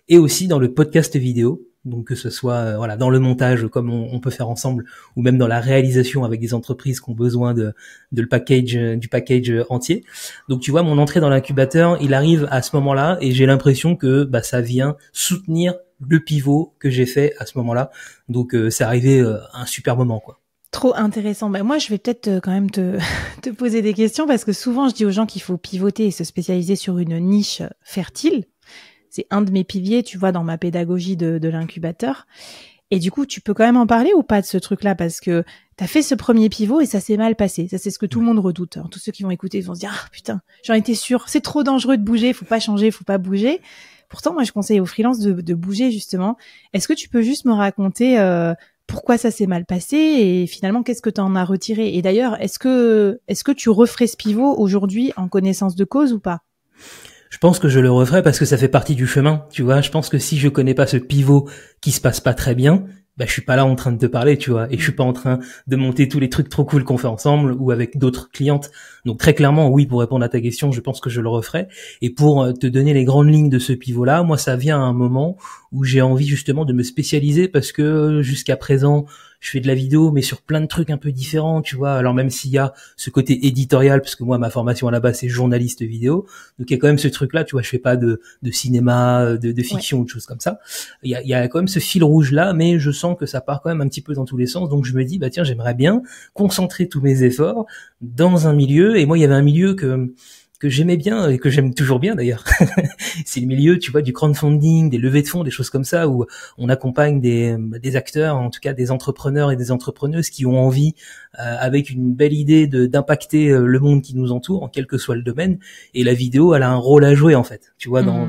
et aussi dans le podcast vidéo. Donc que ce soit voilà dans le montage comme on peut faire ensemble, ou même dans la réalisation avec des entreprises qui ont besoin de le package du package entier. Donc tu vois, mon entrée dans l'incubateur, il arrive à ce moment-là, et j'ai l'impression que ça vient soutenir le pivot que j'ai fait à ce moment-là. Donc c'est arrivé à un super moment, quoi. Trop intéressant. Moi, je vais peut-être quand même te poser des questions, parce que souvent, je dis aux gens qu'il faut pivoter et se spécialiser sur une niche fertile. C'est un de mes piliers, tu vois, dans ma pédagogie de l'incubateur. Et du coup, tu peux quand même en parler ou pas de ce truc-là, parce que t'as fait ce premier pivot et ça s'est mal passé. Ça, c'est ce que tout le monde redoute. Alors, tous ceux qui vont écouter vont se dire, ah putain, j'en étais sûre, c'est trop dangereux de bouger, faut pas changer, faut pas bouger. Pourtant, moi, je conseille aux freelances de bouger, justement. Est-ce que tu peux juste me raconter pourquoi ça s'est mal passé et finalement, qu'est-ce que t'en as retiré? Et d'ailleurs, est-ce que tu referais ce pivot aujourd'hui en connaissance de cause ou pas? Je pense que je le referai parce que ça fait partie du chemin, tu vois. Je pense que si je connais pas ce pivot qui se passe pas très bien, je suis pas là en train de te parler, tu vois, et je suis pas en train de monter tous les trucs trop cool qu'on fait ensemble ou avec d'autres clientes. Donc très clairement, oui, pour répondre à ta question, je pense que je le referai. Et pour te donner les grandes lignes de ce pivot-là, moi, ça vient à un moment où j'ai envie justement de me spécialiser, parce que jusqu'à présent, je fais de la vidéo, mais sur plein de trucs un peu différents, tu vois. Alors même s'il y a ce côté éditorial, parce que moi, ma formation à la base, c'est journaliste vidéo. Donc il y a quand même ce truc-là, tu vois, je fais pas de cinéma, de fiction ou de choses comme ça. Il y a quand même ce fil rouge-là, mais je sens que ça part quand même un petit peu dans tous les sens. Donc je me dis, tiens, j'aimerais bien concentrer tous mes efforts dans un milieu. Et moi, il y avait un milieu que j'aimais bien et que j'aime toujours bien d'ailleurs. C'est le milieu, tu vois, du crowdfunding, des levées de fonds, des choses comme ça, où on accompagne des acteurs, en tout cas des entrepreneurs et des entrepreneuses qui ont envie, avec une belle idée d'impacter le monde qui nous entoure, en quel que soit le domaine. Et la vidéo, elle a un rôle à jouer, en fait, tu vois, dans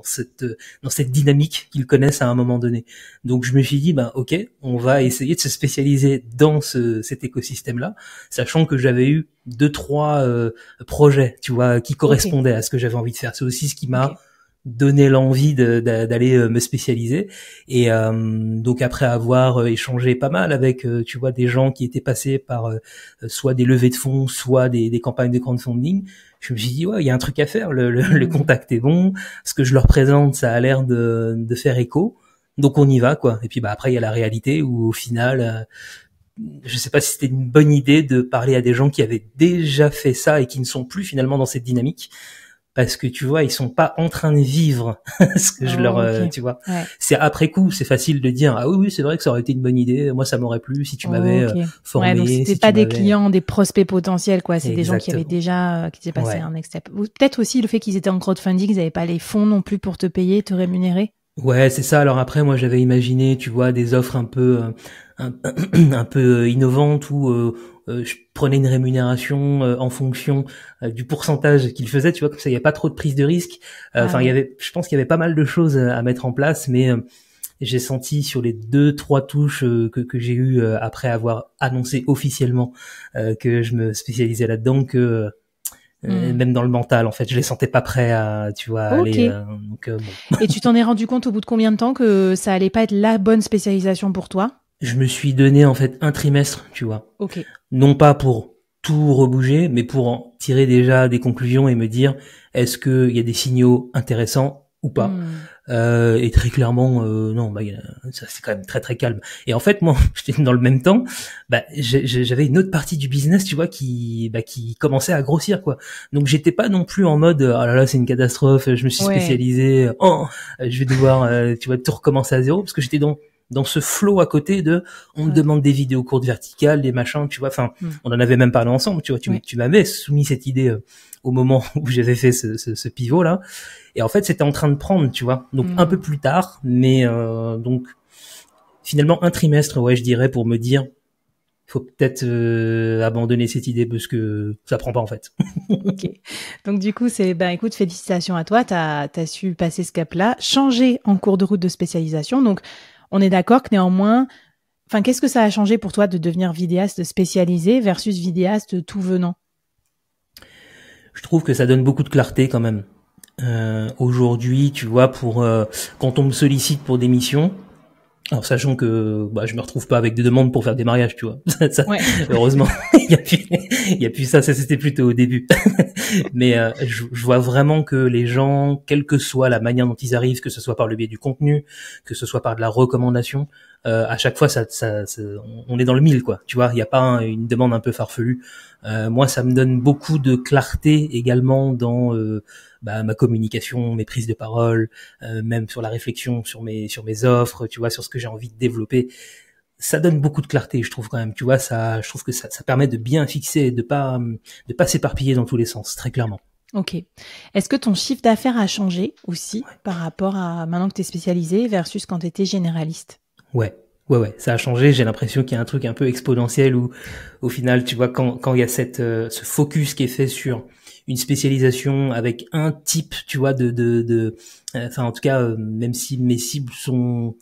cette dynamique qu'ils connaissent à un moment donné. Donc je me suis dit, ok, on va essayer de se spécialiser dans cet écosystème-là, sachant que j'avais eu 2-3 projets, tu vois, qui correspondaient à ce que j'avais envie de faire. C'est aussi ce qui m'a donné l'envie d'aller me spécialiser. Et donc après avoir échangé pas mal avec, tu vois, des gens qui étaient passés par soit des levées de fonds, soit des campagnes de crowdfunding, je me suis dit, ouais, il y a un truc à faire, le contact est bon, ce que je leur présente, ça a l'air de faire écho. Donc on y va, quoi. Et puis après il y a la réalité où au final, je sais pas si c'était une bonne idée de parler à des gens qui avaient déjà fait ça et qui ne sont plus finalement dans cette dynamique, parce que tu vois, ils sont pas en train de vivre ce que je leur, tu vois. Ouais. C'est après coup, c'est facile de dire, ah oui, c'est vrai que ça aurait été une bonne idée, moi ça m'aurait plu si tu m'avais formé. Ouais, donc c'était pas des clients, des prospects potentiels, quoi. C'est des gens qui avaient déjà, qui étaient passés un next step. Peut-être aussi le fait qu'ils étaient en crowdfunding, ils avaient pas les fonds non plus pour te payer, te rémunérer. Ouais, c'est ça. Alors après, moi, j'avais imaginé, tu vois, des offres un peu innovantes où je prenais une rémunération en fonction du pourcentage qu'il faisait, tu vois, comme ça, il y a pas trop de prise de risque. Je pense qu'il y avait pas mal de choses à mettre en place, mais j'ai senti sur les 2-3 touches que j'ai eu après avoir annoncé officiellement que je me spécialisais là-dedans, que même dans le mental, en fait, je les sentais pas prêts à, tu vois, aller. Donc, bon. Et tu t'en es rendu compte au bout de combien de temps que ça allait pas être la bonne spécialisation pour toi? Je me suis donné en fait un trimestre, tu vois. Ok. Non pas pour tout rebouger, mais pour en tirer déjà des conclusions et me dire est-ce que il y a des signaux intéressants ou pas. Et très clairement, non, ça c'est quand même très très calme. Et en fait, moi, j'étais dans le même temps, j'avais une autre partie du business, tu vois, qui commençait à grossir, quoi. Donc j'étais pas non plus en mode, oh là là, c'est une catastrophe, je me suis spécialisé, je vais devoir, tu vois, tout recommencer à zéro, parce que j'étais dans dans ce flow à côté de, on me demande des vidéos courtes verticales, des machins, tu vois, enfin, on en avait même parlé ensemble, tu vois, tu m'avais soumis cette idée au moment où j'avais fait ce pivot là, et en fait c'était en train de prendre, tu vois, donc un peu plus tard, mais donc finalement un trimestre, ouais, je dirais, pour me dire, faut peut-être abandonner cette idée parce que ça prend pas en fait. Ok. Donc du coup, écoute, félicitations à toi, t'as su passer ce cap-là, changer en cours de route de spécialisation. Donc on est d'accord que néanmoins, enfin, qu'est-ce que ça a changé pour toi de devenir vidéaste spécialisé versus vidéaste tout venant? Je trouve que ça donne beaucoup de clarté quand même. Aujourd'hui, tu vois, quand on me sollicite pour des missions, alors sachant que je me retrouve pas avec des demandes pour faire des mariages, tu vois. Ça, ouais. Heureusement, il y a plus ça c'était plutôt au début. Mais je vois vraiment que les gens, quelle que soit la manière dont ils arrivent, que ce soit par le biais du contenu, que ce soit par de la recommandation, à chaque fois on est dans le mille, quoi. Tu vois, il y a pas une demande un peu farfelue. Moi, ça me donne beaucoup de clarté également dans ma communication, mes prises de parole, même sur la réflexion, sur mes offres, tu vois, sur ce que j'ai envie de développer. Ça donne beaucoup de clarté, je trouve quand même. Tu vois, je trouve que ça permet de bien fixer, de pas s'éparpiller dans tous les sens, très clairement. Ok. Est-ce que ton chiffre d'affaires a changé aussi par rapport à maintenant que tu es spécialisé versus quand tu étais généraliste? Ouais, ça a changé. J'ai l'impression qu'il y a un truc un peu exponentiel où, au final, tu vois, quand il y a ce focus qui est fait sur une spécialisation avec un type, tu vois, enfin, en tout cas, même si mes cibles font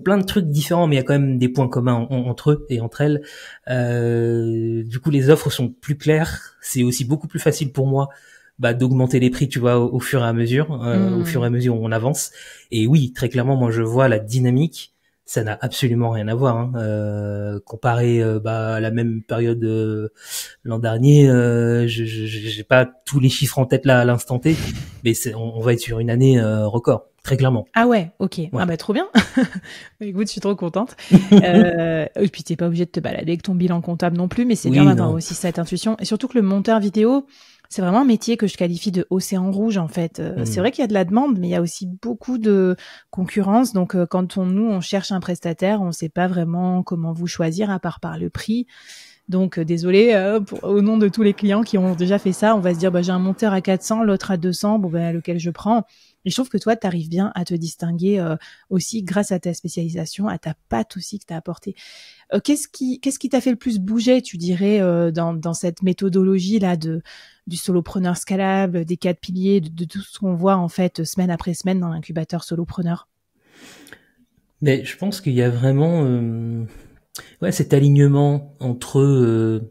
plein de trucs différents, mais il y a quand même des points communs entre eux et entre elles. Du coup, les offres sont plus claires. C'est aussi beaucoup plus facile pour moi d'augmenter les prix, tu vois, au fur et à mesure, au fur et à mesure où on avance. Et oui, très clairement, moi, je vois la dynamique. Ça n'a absolument rien à voir. Comparé à la même période l'an dernier, j'ai pas tous les chiffres en tête là à l'instant T, mais on va être sur une année record, très clairement. Ah ouais, ok. Ouais. Ah trop bien. Écoute, je suis trop contente. Et puis t'es pas obligé de te balader avec ton bilan comptable non plus, mais c'est bien d'avoir aussi cette intuition. Et surtout que le monteur vidéo, c'est vraiment un métier que je qualifie de océan rouge en fait. C'est vrai qu'il y a de la demande, mais il y a aussi beaucoup de concurrence. Donc quand on cherche un prestataire, on sait pas vraiment comment vous choisir à part par le prix. Donc désolé au nom de tous les clients qui ont déjà fait ça, on va se dire j'ai un monteur à 400, l'autre à 200, lequel je prends. Et je trouve que toi, tu arrives bien à te distinguer aussi grâce à ta spécialisation, à ta patte aussi que tu as apportée. Qu'est-ce qui t'a fait le plus bouger, tu dirais, dans cette méthodologie-là du solopreneur scalable, des 4 piliers, de tout ce qu'on voit en fait semaine après semaine dans l'incubateur solopreneur? Mais je pense qu'il y a vraiment cet alignement entre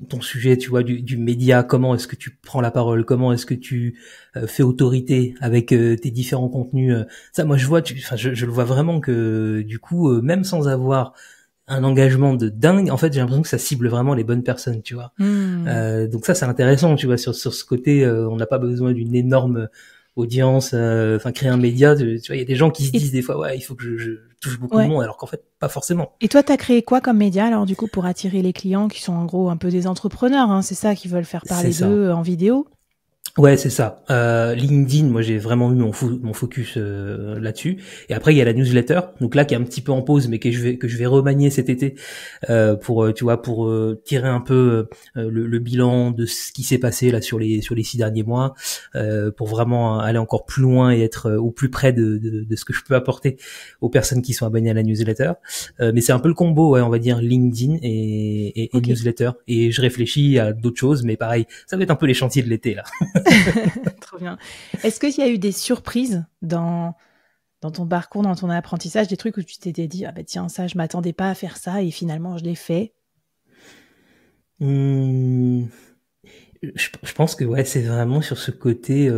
ton sujet, tu vois, du média, comment est-ce que tu prends la parole, comment est-ce que tu fais autorité avec tes différents contenus. Ça, moi, je le vois vraiment que du coup, même sans avoir un engagement de dingue, en fait, j'ai l'impression que ça cible vraiment les bonnes personnes, tu vois. Donc ça, c'est intéressant, tu vois, sur ce côté, on n'a pas besoin d'une énorme audience, créer un média, tu vois, il y a des gens qui se disent des fois, il faut que je touche beaucoup de monde, alors qu'en fait, pas forcément. Et toi, t'as créé quoi comme média, alors, du coup, pour attirer les clients qui sont en gros un peu des entrepreneurs, hein, c'est ça, qui veulent faire parler d'eux en vidéo? Ouais, c'est ça. LinkedIn, moi j'ai vraiment eu mon focus là-dessus. Et après il y a la newsletter, donc là qui est un petit peu en pause, mais que je vais remanier cet été pour tirer un peu le bilan de ce qui s'est passé là sur les 6 derniers mois, pour vraiment aller encore plus loin et être au plus près de ce que je peux apporter aux personnes qui sont abonnées à la newsletter. Mais c'est un peu le combo, on va dire LinkedIn et newsletter. Et je réfléchis à d'autres choses, mais pareil, ça va être un peu les chantiers de l'été là. Trop bien. Est-ce qu'il y a eu des surprises dans ton parcours, dans ton apprentissage, des trucs où tu t'étais dit tiens, ça je m'attendais pas à faire ça et finalement je l'ai fait? Je pense que c'est vraiment sur ce côté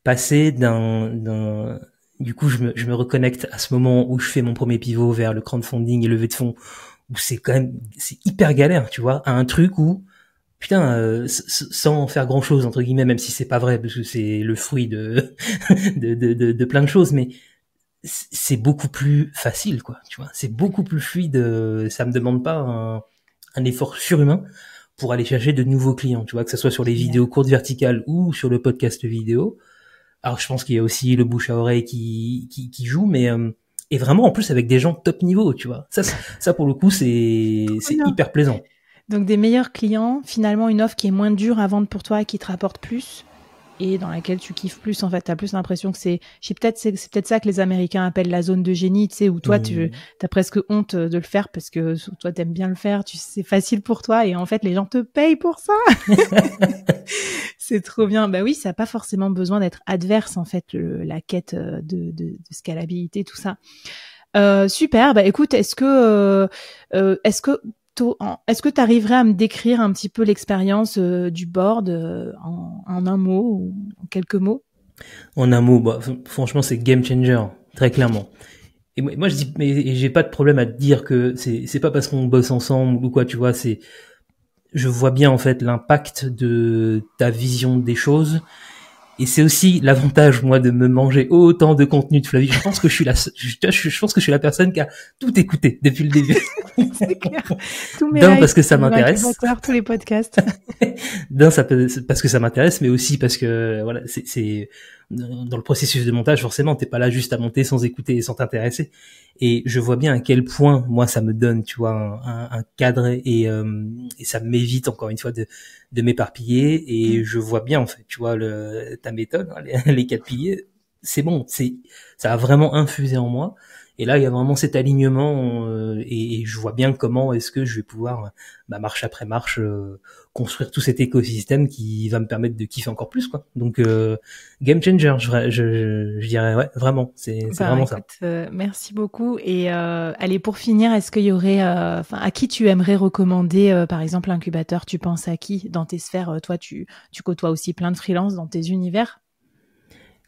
passer du coup je me reconnecte à ce moment où je fais mon premier pivot vers le crowdfunding et levée de fonds, où c'est hyper galère, tu vois, à un truc où sans faire grand chose entre guillemets, même si c'est pas vrai parce que c'est le fruit de plein de choses, mais c'est beaucoup plus facile, quoi, tu vois, c'est beaucoup plus fluide, ça me demande pas un effort surhumain pour aller chercher de nouveaux clients, tu vois, que ce soit sur les vidéos courtes verticales ou sur le podcast vidéo. Alors je pense qu'il y a aussi le bouche à oreille qui joue, mais et vraiment en plus avec des gens top niveau, tu vois. Ça pour le coup c'est hyper plaisant. Donc des meilleurs clients, finalement une offre qui est moins dure à vendre pour toi et qui te rapporte plus et dans laquelle tu kiffes plus. En fait, t'as plus l'impression que c'est peut-être ça que les Américains appellent la zone de génie, tu sais, où toi t'as presque honte de le faire parce que toi t'aimes bien le faire, c'est facile pour toi et en fait les gens te payent pour ça. C'est trop bien. Bah oui, ça n'a pas forcément besoin d'être adverse en fait, la quête de scalabilité, tout ça. Super. Bah écoute, est-ce que tu arriverais à me décrire un petit peu l'expérience du board en un mot ou en quelques mots? En un mot, bah, franchement, c'est game changer, très clairement. Et moi je dis, mais j'ai pas de problème à te dire que c'est pas parce qu'on bosse ensemble ou quoi, tu vois, je vois bien en fait l'impact de ta vision des choses. Et c'est aussi l'avantage, moi, de me manger autant de contenu de Flavie. Je pense que je suis la personne qui a tout écouté depuis le début. C'est clair. Tous mes D'un, parce que ça m'intéresse. Tous les podcasts. D'un, parce que ça m'intéresse, mais aussi parce que, voilà, c'est, dans le processus de montage, forcément, t'es pas là juste à monter sans écouter et sans t'intéresser. Et je vois bien à quel point, moi, ça me donne, tu vois, un cadre et ça m'évite, encore une fois, de m'éparpiller. Et je vois bien, en fait, tu vois, ta méthode, hein, les 4 piliers, c'est bon, ça a vraiment infusé en moi. Et là, il y a vraiment cet alignement et je vois bien comment est-ce que je vais pouvoir, marche après marche, construire tout cet écosystème qui va me permettre de kiffer encore plus, quoi. Donc, game changer, je dirais, ouais, vraiment, c'est vraiment écoute, ça. Merci beaucoup. Et allez, pour finir, est-ce qu'il y aurait, à qui tu aimerais recommander, par exemple, l'incubateur? Tu penses à qui dans tes sphères? Toi, tu côtoies aussi plein de freelances dans tes univers.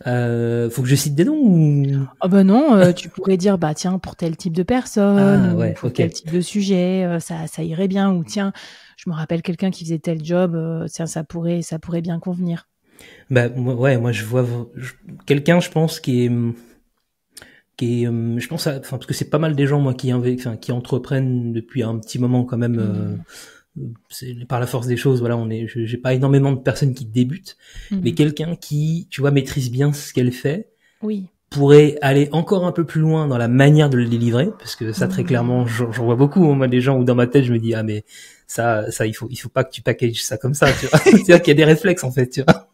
Faut que je cite des noms ou... Oh bah non, tu pourrais dire tiens, pour tel type de personne, ou pour tel type de sujet, ça irait bien, ou tiens, je me rappelle quelqu'un qui faisait tel job, tiens, ça pourrait bien convenir. Moi je vois quelqu'un, je pense je pense parce que c'est pas mal des gens moi qui entreprennent depuis un petit moment quand même. C'est par la force des choses, voilà, j'ai pas énormément de personnes qui débutent, mais quelqu'un qui, tu vois, maîtrise bien ce qu'elle fait, oui, pourrait aller encore un peu plus loin dans la manière de le délivrer, parce que ça, très clairement, j'en vois beaucoup, moi, des gens où dans ma tête, je me dis, mais ça, il faut pas que tu packages ça comme ça, tu vois. C'est-à-dire qu'il y a des réflexes, en fait, tu vois.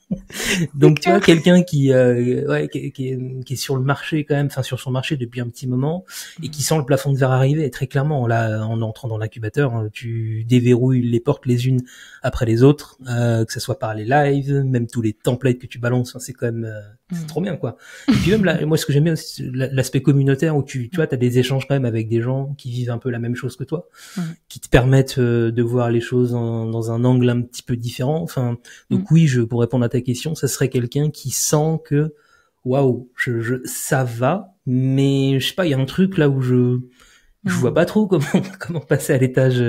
Donc, tu vois, quelqu'un qui est sur le marché quand même, sur son marché depuis un petit moment, et qui sent le plafond de verre arriver, et très clairement, là, en entrant dans l'incubateur, tu déverrouilles les portes les unes après les autres, que ce soit par les lives, même tous les templates que tu balances, c'est quand même, c'est trop bien, quoi. Et puis même là, moi, ce que j'aime bien aussi, c'est l'aspect communautaire où tu vois, t'as des échanges quand même avec des gens qui vivent un peu la même chose que toi, qui te permettent de voir les choses dans un angle un petit peu différent. Donc oui, pour répondre à ta question, ça serait quelqu'un qui sent que waouh, ça va, mais je sais pas, il y a un truc là où je vois pas trop comment passer à l'étage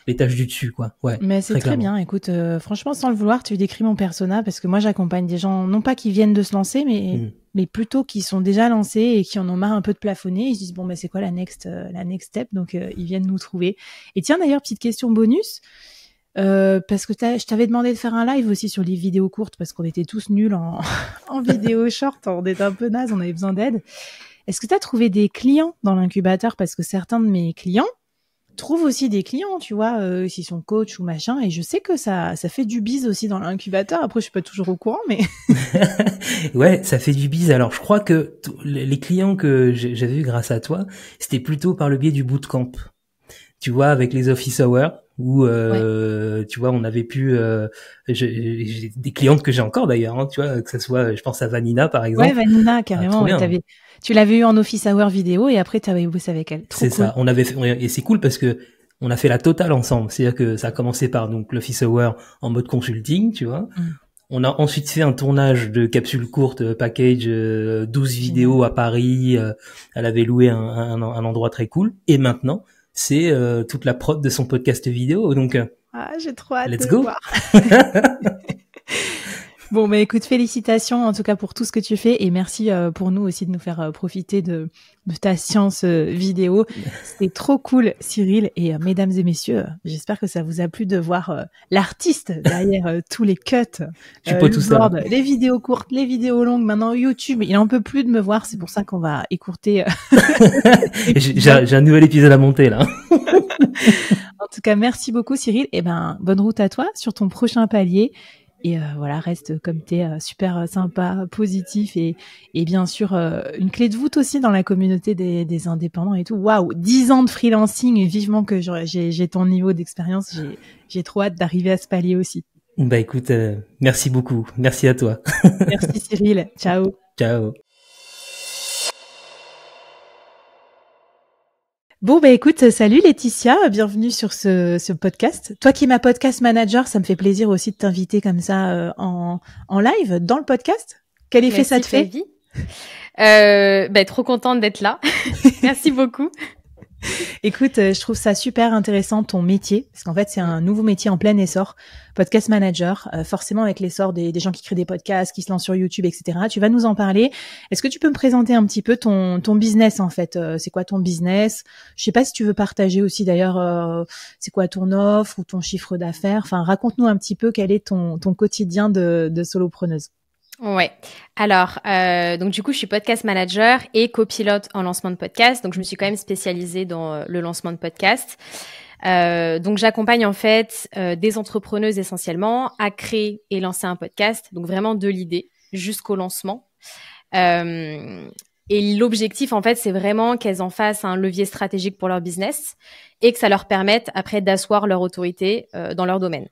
du dessus, quoi. Ouais. Mais c'est très bien. Écoute, franchement, sans le vouloir, tu décris mon persona parce que moi, j'accompagne des gens, non pas qui viennent de se lancer, mais plutôt qui sont déjà lancés et qui en ont marre un peu de plafonner. Ils se disent bon, c'est quoi la next step? Donc, ils viennent nous trouver. Et tiens, d'ailleurs, petite question bonus. Parce que je t'avais demandé de faire un live aussi sur les vidéos courtes parce qu'on était tous nuls en vidéo short, on était un peu naze, on avait besoin d'aide. Est-ce que tu as trouvé des clients dans l'incubateur? Parce que certains de mes clients trouvent aussi des clients, tu vois, s'ils sont coach ou machin, et je sais que ça fait du bise aussi dans l'incubateur. Après, je suis pas toujours au courant, mais... Ouais, ça fait du bise. Alors, je crois que les clients que j'avais eu grâce à toi, c'était plutôt par le biais du bootcamp. Tu vois, avec les office hours, où tu vois, on avait pu j'ai des clientes que j'ai encore d'ailleurs, hein, tu vois, que ça soit, je pense à Vanina par exemple. Ouais, Vanina carrément. Tu l'avais eu en office hour vidéo et après tu avais bossé avec elle. C'est cool. Ça. On avait fait, et c'est cool parce que on a fait la totale ensemble. C'est-à-dire que ça a commencé par donc l'office hour en mode consulting, tu vois. On a ensuite fait un tournage de capsules courtes, package 12 vidéos à Paris. Elle avait loué un endroit très cool. Et maintenant, c'est toute la prod de son podcast vidéo. Donc, j'ai trop hâte let's de go. voir. Bon, bah écoute, félicitations en tout cas pour tout ce que tu fais et merci pour nous aussi de nous faire profiter de ta science vidéo. C'était trop cool, Cyril. Et mesdames et messieurs, j'espère que ça vous a plu de voir l'artiste derrière tous les cuts, le board, les vidéos courtes, les vidéos longues. Maintenant, YouTube, il en peut plus de me voir. C'est pour ça qu'on va écourter. J'ai un nouvel épisode à monter là. En tout cas, merci beaucoup, Cyril. Et bonne route à toi sur ton prochain palier. Et voilà, reste comme t'es, super sympa, positif et bien sûr une clé de voûte aussi dans la communauté des indépendants et tout. Waouh, 10 ans de freelancing et vivement que j'ai ton niveau d'expérience. J'ai trop hâte d'arriver à ce palier aussi. Bah écoute, merci beaucoup. Merci à toi. Merci Cyril. Ciao. Ciao. Bon, écoute, salut Laetitia, bienvenue sur ce podcast. Toi qui es ma podcast manager, ça me fait plaisir aussi de t'inviter comme ça en live dans le podcast. Quel effet ça te fait? Trop contente d'être là. Merci beaucoup. Écoute, je trouve ça super intéressant ton métier, parce qu'en fait c'est un nouveau métier en plein essor, podcast manager, forcément avec l'essor des gens qui créent des podcasts, qui se lancent sur YouTube, etc. Tu vas nous en parler. Est-ce que tu peux me présenter un petit peu ton business en fait? C'est quoi ton business? Je sais pas si tu veux partager aussi d'ailleurs, c'est quoi ton offre ou ton chiffre d'affaires? Enfin, raconte-nous un petit peu quel est ton quotidien de solopreneuse. Ouais. Alors, donc du coup, je suis podcast manager et copilote en lancement de podcast. Donc, je me suis quand même spécialisée dans le lancement de podcast. Donc, j'accompagne en fait des entrepreneuses essentiellement à créer et lancer un podcast. Donc, vraiment de l'idée jusqu'au lancement. Et l'objectif, en fait, c'est vraiment qu'elles en fassent un levier stratégique pour leur business et que ça leur permette après d'asseoir leur autorité dans leur domaine.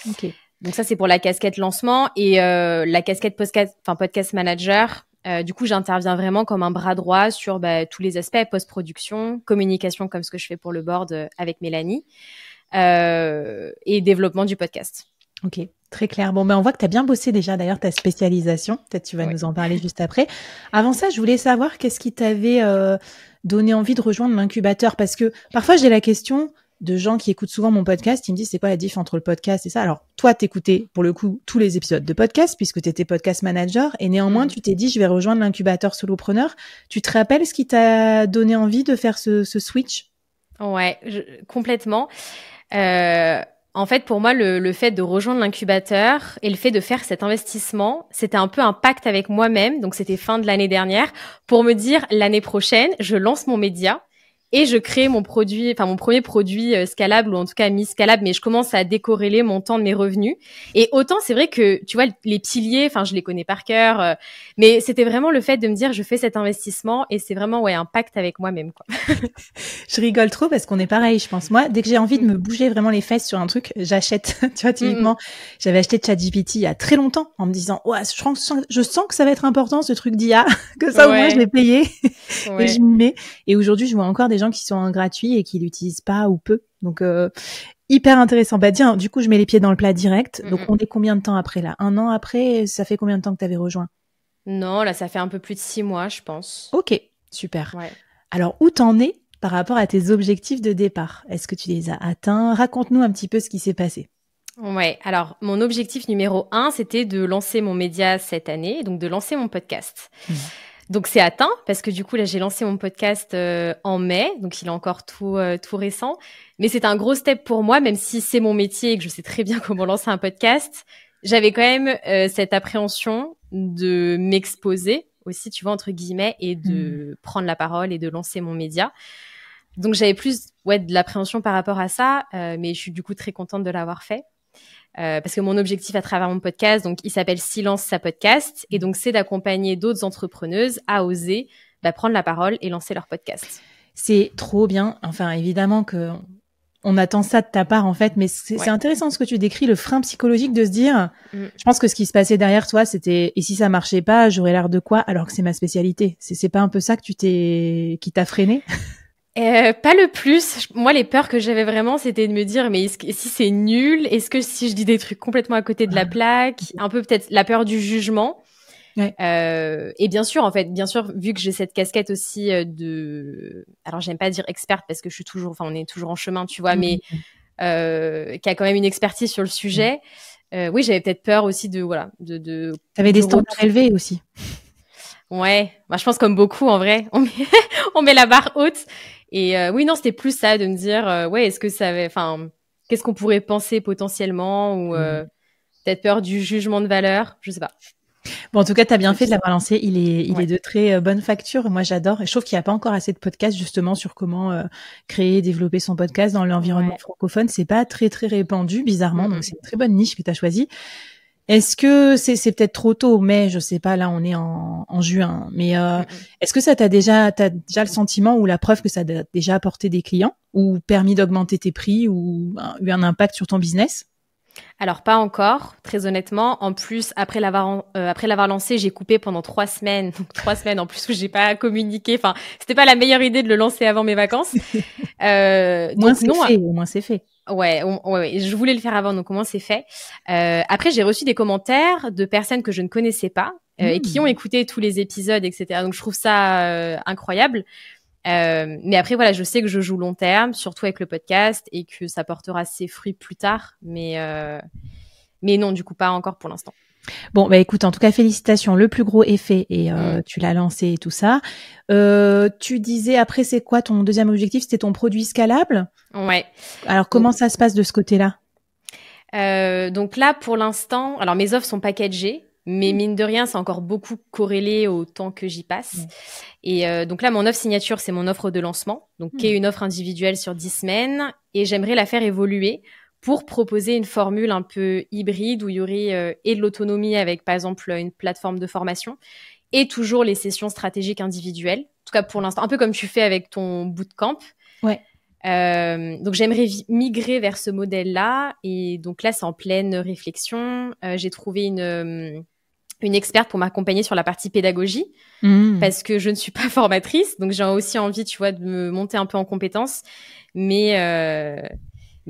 Ok. Donc ça, c'est pour la casquette lancement et la casquette podcast manager. Du coup, j'interviens vraiment comme un bras droit sur tous les aspects, post-production, communication comme ce que je fais pour le board avec Mélanie et développement du podcast. Ok, très clair. Bon, on voit que tu as bien bossé déjà d'ailleurs ta spécialisation. Peut-être tu vas nous en parler juste après. Avant ça, je voulais savoir qu'est-ce qui t'avait donné envie de rejoindre l'incubateur, parce que parfois j'ai la question de gens qui écoutent souvent mon podcast, ils me disent c'est quoi la diff entre le podcast et ça. Alors toi t'écoutais pour le coup tous les épisodes de podcast puisque t'étais podcast manager et néanmoins tu t'es dit je vais rejoindre l'incubateur solopreneur. Tu te rappelles ce qui t'a donné envie de faire ce switch? Ouais, complètement. En fait, pour moi, le fait de rejoindre l'incubateur et le fait de faire cet investissement, c'était un peu un pacte avec moi-même. Donc, c'était fin de l'année dernière pour me dire l'année prochaine, je lance mon média. Et je crée mon premier produit scalable ou en tout cas mi-scalable, mais je commence à décorréler mon temps de mes revenus. Et autant c'est vrai que, tu vois, les piliers, je les connais par cœur, mais c'était vraiment le fait de me dire je fais cet investissement et c'est vraiment un pacte avec moi-même, quoi. Je rigole trop parce qu'on est pareil, je pense. Moi, dès que j'ai envie de me bouger vraiment les fesses sur un truc, j'achète. Tu vois, typiquement, j'avais acheté ChatGPT il y a très longtemps en me disant ouais, je sens que ça va être important ce truc d'IA, que ça au moins je l'ai payé et je m'y mets. Et aujourd'hui, je vois encore des gens qui sont en gratuit et qui l'utilisent pas ou peu. Donc, hyper intéressant. Tiens, du coup, je mets les pieds dans le plat direct. Donc, on est combien de temps après, là? 1 an après? Ça fait combien de temps que tu avais rejoint? Non, là, ça fait un peu plus de 6 mois, je pense. Ok, super. Ouais. Alors, où t'en es par rapport à tes objectifs de départ? Est-ce que tu les as atteints? Raconte-nous un petit peu ce qui s'est passé. Ouais, alors, mon objectif numéro 1, c'était de lancer mon média cette année, donc de lancer mon podcast. Donc, c'est atteint parce que du coup, là, j'ai lancé mon podcast en mai. Donc, il est encore tout récent. Mais c'est un gros step pour moi, même si c'est mon métier et que je sais très bien comment lancer un podcast. J'avais quand même cette appréhension de m'exposer aussi, tu vois, entre guillemets, et de prendre la parole et de lancer mon média. Donc, j'avais plus de l'appréhension par rapport à ça. Mais je suis du coup très contente de l'avoir fait. Parce que mon objectif à travers mon podcast, donc il s'appelle Silence sa podcast, et donc c'est d'accompagner d'autres entrepreneuses à oser prendre la parole et lancer leur podcast. C'est trop bien. Enfin, évidemment que on attend ça de ta part en fait, mais c'est intéressant ce que tu décris, le frein psychologique de se dire, je pense que ce qui se passait derrière toi, c'était et si ça marchait pas, j'aurais l'air de quoi alors que c'est ma spécialité. C'est pas un peu ça que qui t'a freiné? Pas le plus. Moi, les peurs que j'avais vraiment, c'était de me dire, mais si c'est nul, est-ce que si je dis des trucs complètement à côté de la plaque, un peu peut-être la peur du jugement. Ouais. Et bien sûr, vu que j'ai cette casquette aussi alors j'aime pas dire experte parce que on est toujours en chemin, tu vois, mais qui a quand même une expertise sur le sujet. Oui, j'avais peut-être peur aussi de T'avais des de standards élevés aussi. Ouais, bah, je pense comme beaucoup en vrai, on met la barre haute. Et oui, non, c'était plus ça de me dire, ouais, est-ce que ça avait, enfin, qu'est-ce qu'on pourrait penser potentiellement ou peut-être peur du jugement de valeur, je sais pas. Bon, en tout cas, tu as bien fait de ça. l'avoir lancé. Il Ouais. est de très bonne facture. Moi, j'adore. Et je trouve qu'il n'y a pas encore assez de podcasts justement sur comment créer, développer son podcast dans l'environnement Ouais. francophone. C'est pas très très répandu, bizarrement. Mm-mm. Donc, c'est une très bonne niche que tu as choisie. Est-ce que c'est peut-être trop tôt, mais je sais pas. Là, on est en juin. Mais Mm-mm. est-ce que ça t'as déjà le sentiment ou la preuve que ça a déjà apporté des clients ou permis d'augmenter tes prix ou eu un impact sur ton business? Alors pas encore, très honnêtement. En plus, après l'avoir lancé, j'ai coupé pendant 3 semaines. Donc 3 semaines en plus où j'ai pas communiqué. Enfin, c'était pas la meilleure idée de le lancer avant mes vacances. Donc non. Au moins c'est fait. Ouais, je voulais le faire avant, donc au moins c'est fait. Après, j'ai reçu des commentaires de personnes que je ne connaissais pas et qui ont écouté tous les épisodes, etc. Donc je trouve ça incroyable. Mais après, voilà, je sais que je joue long terme, surtout avec le podcast, et que ça portera ses fruits plus tard. Mais non, du coup, pas encore pour l'instant. Bon, bah écoute, en tout cas, félicitations. Le plus gros est fait et tu l'as lancé et tout ça. Tu disais après, c'est quoi ton deuxième objectif? C'était ton produit scalable? Ouais. Alors, comment ça se passe de ce côté-là? Donc là, pour l'instant, alors mes offres sont packagées, mais mine de rien, c'est encore beaucoup corrélé au temps que j'y passe. Et donc là, mon offre signature, c'est mon offre de lancement, donc qui est une offre individuelle sur 10 semaines, et j'aimerais la faire évoluer pour proposer une formule un peu hybride où il y aurait et de l'autonomie avec, par exemple, une plateforme de formation et toujours les sessions stratégiques individuelles. En tout cas, pour l'instant, un peu comme tu fais avec ton bootcamp. Ouais. Donc j'aimerais migrer vers ce modèle-là, et donc là c'est en pleine réflexion. J'ai trouvé une experte pour m'accompagner sur la partie pédagogie parce que je ne suis pas formatrice, donc j'ai aussi envie, tu vois, de me monter un peu en compétences, mais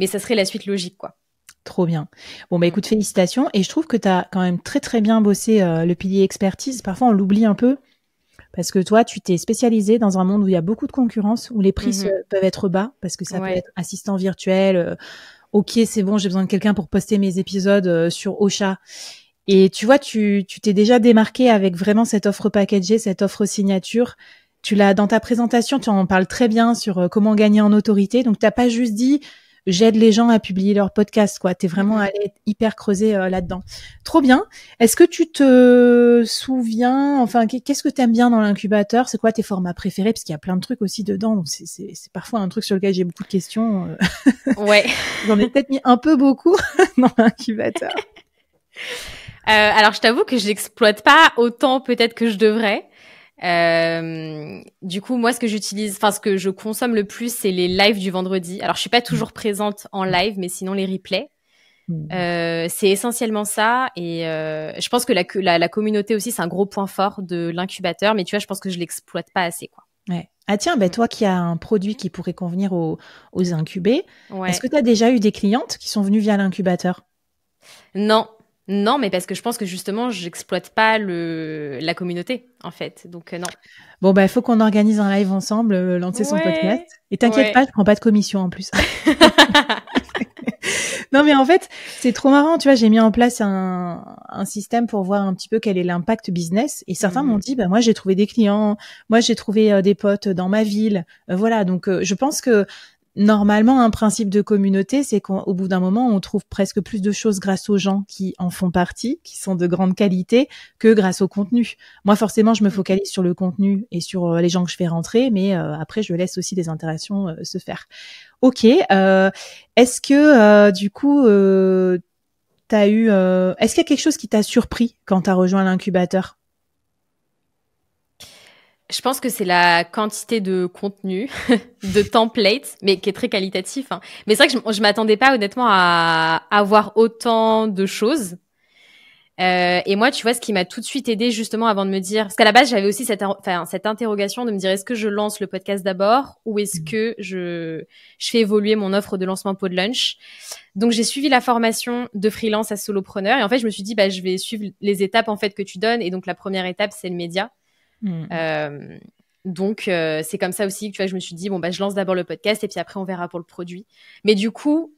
ça serait la suite logique, quoi. Trop bien. Bon, bah écoute, félicitations. Et je trouve que tu as quand même très très bien bossé le pilier expertise. Parfois, on l'oublie un peu parce que toi, tu t'es spécialisé dans un monde où il y a beaucoup de concurrence, où les prix peuvent être bas parce que ça peut être assistant virtuel. Ok, c'est bon, j'ai besoin de quelqu'un pour poster mes épisodes sur Ocha. Et tu vois, tu t'es déjà démarqué avec vraiment cette offre packagée, cette offre signature. Tu l'as dans ta présentation, tu en parles très bien sur comment gagner en autorité. Donc, t'as pas juste dit j'aide les gens à publier leur podcast, quoi. T'es vraiment allé hyper creuser là-dedans. Trop bien. Est-ce que tu te souviens, enfin, qu'est-ce que t'aimes bien dans l'incubateur? C'est quoi tes formats préférés? Parce qu'il y a plein de trucs aussi dedans. Donc c'est parfois un truc sur lequel j'ai beaucoup de questions. Ouais. J'en ai peut-être mis un peu beaucoup dans l'incubateur. Alors, je t'avoue que je l'exploite pas autant peut-être que je devrais. Du coup, moi, ce que je consomme le plus, c'est les lives du vendredi. Alors, je suis pas toujours présente en live, mais sinon les replays. C'est essentiellement ça. Et je pense que la communauté aussi, c'est un gros point fort de l'incubateur. Mais tu vois, je pense que je l'exploite pas assez, quoi. Ouais. Ah tiens, toi qui as un produit qui pourrait convenir aux incubés, Ouais. est-ce que tu as déjà eu des clientes qui sont venues via l'incubateur? Non, mais parce que je pense que justement, j'exploite pas la communauté, en fait. Donc, non. Bon, bah, il faut qu'on organise un live ensemble, lancer son podcast. Et t'inquiète pas, je prends pas de commission en plus. Non, mais en fait, c'est trop marrant. Tu vois, j'ai mis en place un système pour voir un petit peu quel est l'impact business. Et certains m'ont dit, bah, moi, j'ai trouvé des clients. Moi, j'ai trouvé des potes dans ma ville. Voilà. Donc, je pense que normalement, un principe de communauté, c'est qu'au bout d'un moment, on trouve presque plus de choses grâce aux gens qui en font partie, qui sont de grande qualité, que grâce au contenu. Moi, forcément, je me focalise sur le contenu et sur les gens que je fais rentrer, mais après, je laisse aussi des interactions se faire. Ok. Est-ce que, du coup, est-ce qu'il y a quelque chose qui t'a surpris quand t'as rejoint l'incubateur? Je pense que c'est la quantité de contenu, de templates, mais qui est très qualitatif. Hein. Mais c'est vrai que je m'attendais pas honnêtement à avoir autant de choses. Et moi, tu vois, ce qui m'a tout de suite aidé justement avant de me dire, parce qu'à la base, j'avais aussi cette interrogation de me dire, est-ce que je lance le podcast d'abord ou est-ce que je fais évoluer mon offre de lancement pot de lunch? Donc, j'ai suivi la formation de freelance à solopreneur et en fait, je me suis dit, bah, je vais suivre les étapes en fait que tu donnes. Et donc, la première étape, c'est le média. Donc c'est comme ça aussi que tu vois, je me suis dit bon bah je lance d'abord le podcast et puis après on verra pour le produit. Mais du coup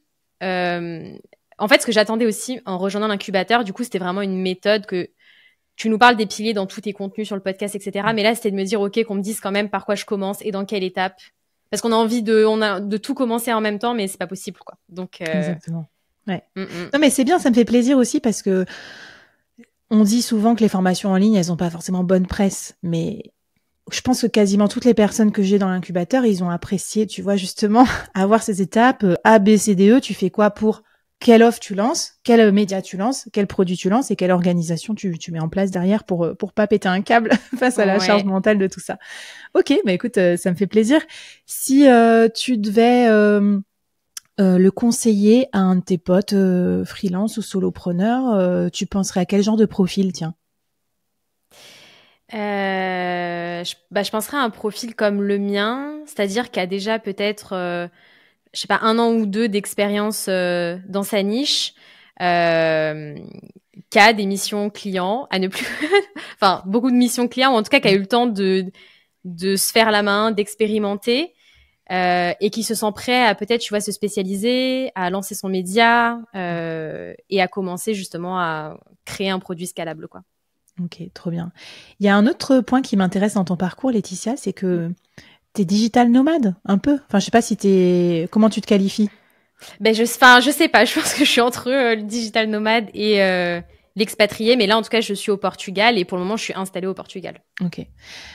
En fait, ce que j'attendais aussi en rejoignant l'incubateur, du coup, c'était vraiment une méthode que tu nous parles des piliers dans tous tes contenus sur le podcast, etc. Mais là, c'était de me dire, OK, qu'on me dise quand même par quoi je commence et dans quelle étape. Parce qu'on a envie de tout commencer en même temps, mais c'est pas possible, quoi. Donc, Exactement. Ouais. Non, mais c'est bien, ça me fait plaisir aussi parce que on dit souvent que les formations en ligne, elles ont pas forcément bonne presse, mais je pense que quasiment toutes les personnes que j'ai dans l'incubateur, ils ont apprécié, tu vois, justement, avoir ces étapes A, B, C, D, E. Tu fais quoi pour quelle offre tu lances, quel média tu lances, quel produit tu lances et quelle organisation tu mets en place derrière pour pas péter un câble face à la charge mentale de tout ça. Ok, bah écoute, ça me fait plaisir. Si tu devais le conseiller à un de tes potes freelance ou solopreneur, tu penserais à quel genre de profil, tiens? Je penserais à un profil comme le mien, c'est-à-dire qui a déjà peut-être, je sais pas, 1 an ou 2 d'expérience dans sa niche, qui a des missions clients, à ne plus, enfin beaucoup de missions clients, ou en tout cas qui a eu le temps de se faire la main, d'expérimenter, et qui se sent prêt à peut-être, tu vois, se spécialiser, à lancer son média, et à commencer justement à créer un produit scalable, quoi. Ok, trop bien. Il y a un autre point qui m'intéresse dans ton parcours, Laetitia, c'est que t'es digital nomade, un peu. Enfin, je sais pas si comment tu te qualifies? Ben, je sais pas. Je pense que je suis entre le digital nomade et l'expatrié. Mais là, en tout cas, je suis au Portugal et pour le moment, je suis installée au Portugal. Ok.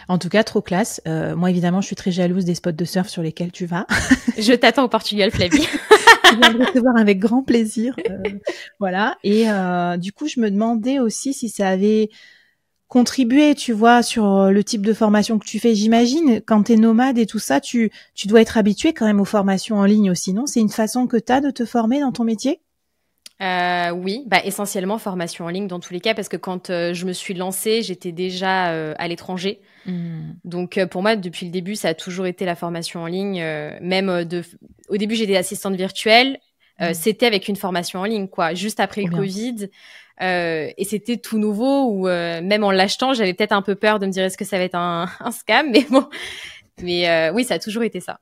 En tout cas, trop classe. Moi, évidemment, je suis très jalouse des spots de surf sur lesquels tu vas. Je t'attends au Portugal, Flavie. Je viens de recevoir avec grand plaisir. Voilà. Et du coup, je me demandais aussi si ça avait contribué, tu vois, sur le type de formation que tu fais. J'imagine, quand t'es nomade et tout ça, tu dois être habitué quand même aux formations en ligne aussi, non? C'est une façon que t'as de te former dans ton métier? Oui, bah essentiellement formation en ligne dans tous les cas, parce que quand je me suis lancée, j'étais déjà à l'étranger. Donc pour moi, depuis le début, ça a toujours été la formation en ligne. Même au début, j'étais assistante virtuelle. C'était avec une formation en ligne, quoi. Juste après le Covid. Et c'était tout nouveau, où même en l'achetant, j'avais peut-être un peu peur de me dire est-ce que ça va être un scam, mais bon. Mais oui, ça a toujours été ça.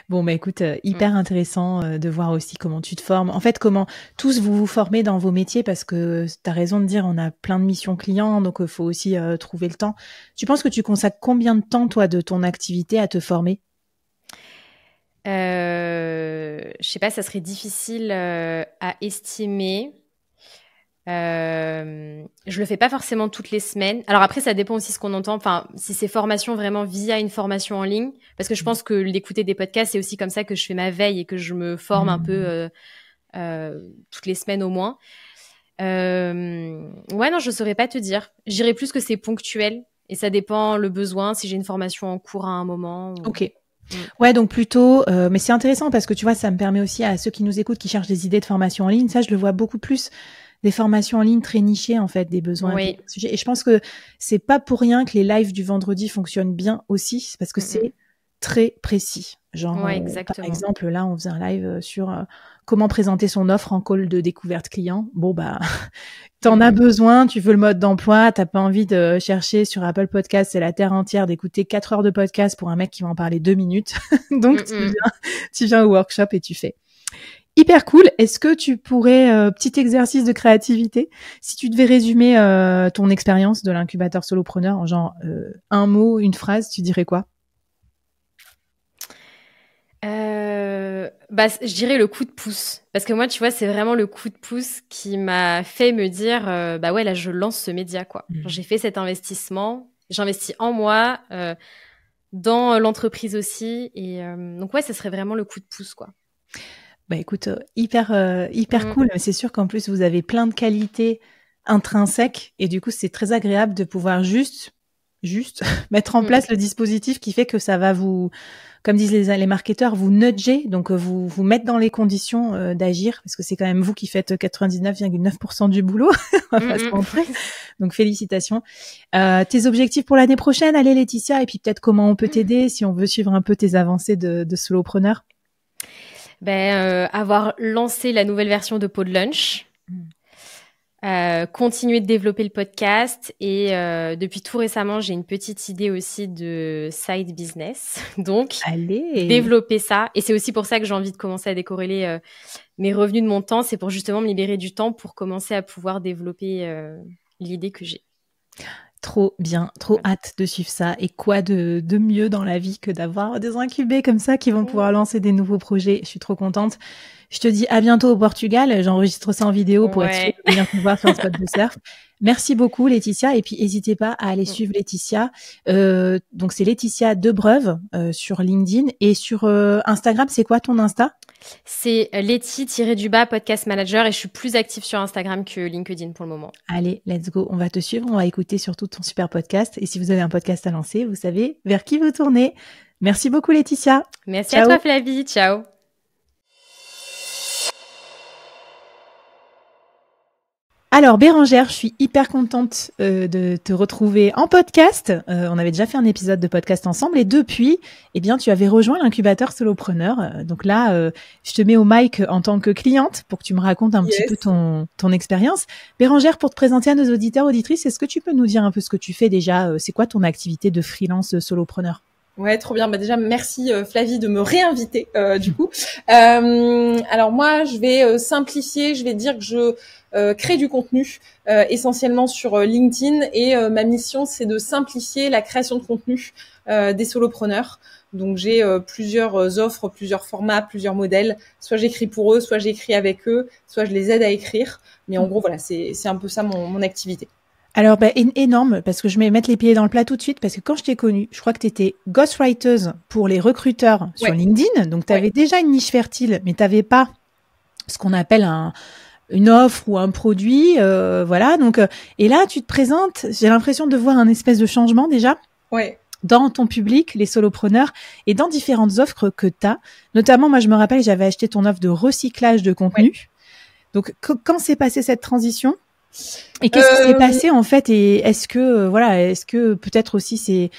Bon, bah écoute, hyper intéressant de voir aussi comment tu te formes. En fait, comment tous vous formez dans vos métiers, parce que tu as raison de dire, on a plein de missions clients, donc il faut aussi trouver le temps. Tu penses que tu consacres combien de temps, toi, de ton activité à te former? Je sais pas, ça serait difficile à estimer. Je le fais pas forcément toutes les semaines. Alors après, ça dépend aussi ce qu'on entend. Enfin, si c'est formation vraiment via une formation en ligne, parce que je pense que l'écouter des podcasts, c'est aussi comme ça que je fais ma veille et que je me forme un peu toutes les semaines au moins. Ouais, non, je saurais pas te dire. Je dirais plus que c'est ponctuel et ça dépend le besoin. Si j'ai une formation en cours à un moment. Ok. Ouais, donc plutôt, mais c'est intéressant parce que tu vois, ça me permet aussi à ceux qui nous écoutent, qui cherchent des idées de formation en ligne. Ça, je le vois beaucoup plus. Des formations en ligne très nichées, en fait, des besoins. Oui. Et je pense que c'est pas pour rien que les lives du vendredi fonctionnent bien aussi, parce que c'est très précis. Genre, ouais, par exemple, là, on faisait un live sur comment présenter son offre en call de découverte client. Bon, bah, t'en as besoin, tu veux le mode d'emploi, t'as pas envie de chercher sur Apple Podcast, c'est la terre entière, d'écouter 4 heures de podcast pour un mec qui va en parler 2 minutes. Donc, tu viens au workshop et tu fais. Hyper cool. Est-ce que tu pourrais, petit exercice de créativité, si tu devais résumer ton expérience de l'incubateur solopreneur en genre un mot, une phrase, tu dirais quoi? Bah, je dirais le coup de pouce. Parce que moi, tu vois, c'est vraiment le coup de pouce qui m'a fait me dire, bah ouais, là, je lance ce média, quoi. J'ai fait cet investissement, j'investis en moi, dans l'entreprise aussi. Et donc, ouais, ce serait vraiment le coup de pouce, quoi. Bah écoute, hyper cool. C'est sûr qu'en plus, vous avez plein de qualités intrinsèques. Et du coup, c'est très agréable de pouvoir juste mettre en place le dispositif qui fait que ça va vous, comme disent les marketeurs, vous nudger, donc vous mettre dans les conditions d'agir, parce que c'est quand même vous qui faites 99,9% du boulot. On va pas se mentir. Donc félicitations. Tes objectifs pour l'année prochaine, allez Laetitia, et puis peut-être comment on peut t'aider si on veut suivre un peu tes avancées de solopreneur. Avoir lancé la nouvelle version de Pod Lunch. Continuer de développer le podcast et depuis tout récemment, j'ai une petite idée aussi de side business. Donc, développer ça. Et c'est aussi pour ça que j'ai envie de commencer à décorréler mes revenus de mon temps. C'est pour justement me libérer du temps pour commencer à pouvoir développer l'idée que j'ai. Trop bien, trop hâte de suivre ça. Et quoi de mieux dans la vie que d'avoir des incubés comme ça qui vont pouvoir lancer des nouveaux projets. Je suis trop contente. Je te dis à bientôt au Portugal. J'enregistre ça en vidéo pour être sûr de venir te voir sur un spot de surf. Merci beaucoup Laetitia. Et puis n'hésitez pas à aller suivre Laetitia. Donc c'est Laetitia Debreuve sur LinkedIn. Et sur Instagram, c'est quoi ton Insta? C'est Letty-du-bas podcast manager et je suis plus active sur Instagram que LinkedIn pour le moment. Allez, let's go. On va te suivre. On va écouter surtout ton super podcast. Et si vous avez un podcast à lancer, vous savez vers qui vous tournez. Merci beaucoup Laetitia. Merci Ciao. à toi Flavie. Ciao. Alors Bérangère, je suis hyper contente de te retrouver en podcast. On avait déjà fait un épisode de podcast ensemble et depuis, eh bien, tu avais rejoint l'incubateur Solopreneur. Donc là, je te mets au mic en tant que cliente pour que tu me racontes un petit peu ton expérience. Bérangère, pour te présenter à nos auditeurs, auditrices, est-ce que tu peux nous dire un peu ce que tu fais déjà? C'est quoi ton activité de freelance solopreneur? Ouais, trop bien. Bah déjà, merci Flavie de me réinviter du coup. Alors moi, je vais simplifier. Je vais dire que je crée du contenu essentiellement sur LinkedIn et ma mission, c'est de simplifier la création de contenu des solopreneurs. Donc j'ai plusieurs offres, plusieurs formats, plusieurs modèles. Soit j'écris pour eux, soit j'écris avec eux, soit je les aide à écrire. Mais en gros, voilà, c'est un peu ça mon activité. Alors, énorme, parce que je vais mettre les pieds dans le plat tout de suite, parce que quand je t'ai connue, je crois que tu étais ghostwriter pour les recruteurs sur LinkedIn. Donc, tu avais déjà une niche fertile, mais tu n'avais pas ce qu'on appelle une offre ou un produit. Voilà. Donc, et là, tu te présentes, j'ai l'impression de voir un espèce de changement déjà. Ouais. Dans ton public, les solopreneurs, et dans différentes offres que tu as. Notamment, moi, je me rappelle, j'avais acheté ton offre de recyclage de contenu. Ouais. Donc, quand s'est passée cette transition? Et qu'est-ce qui s'est passé en fait? Et est-ce que peut-être aussi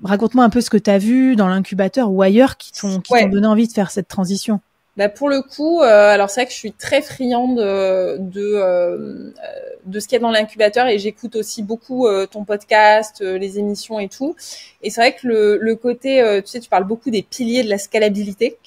raconte-moi un peu ce que tu as vu dans l'incubateur ou ailleurs qui t'ont donné envie de faire cette transition. Bah pour le coup, alors c'est vrai que je suis très friande de ce qu'il y a dans l'incubateur et j'écoute aussi beaucoup ton podcast, les émissions et tout. Et c'est vrai que le côté, tu sais, tu parles beaucoup des piliers de la scalabilité.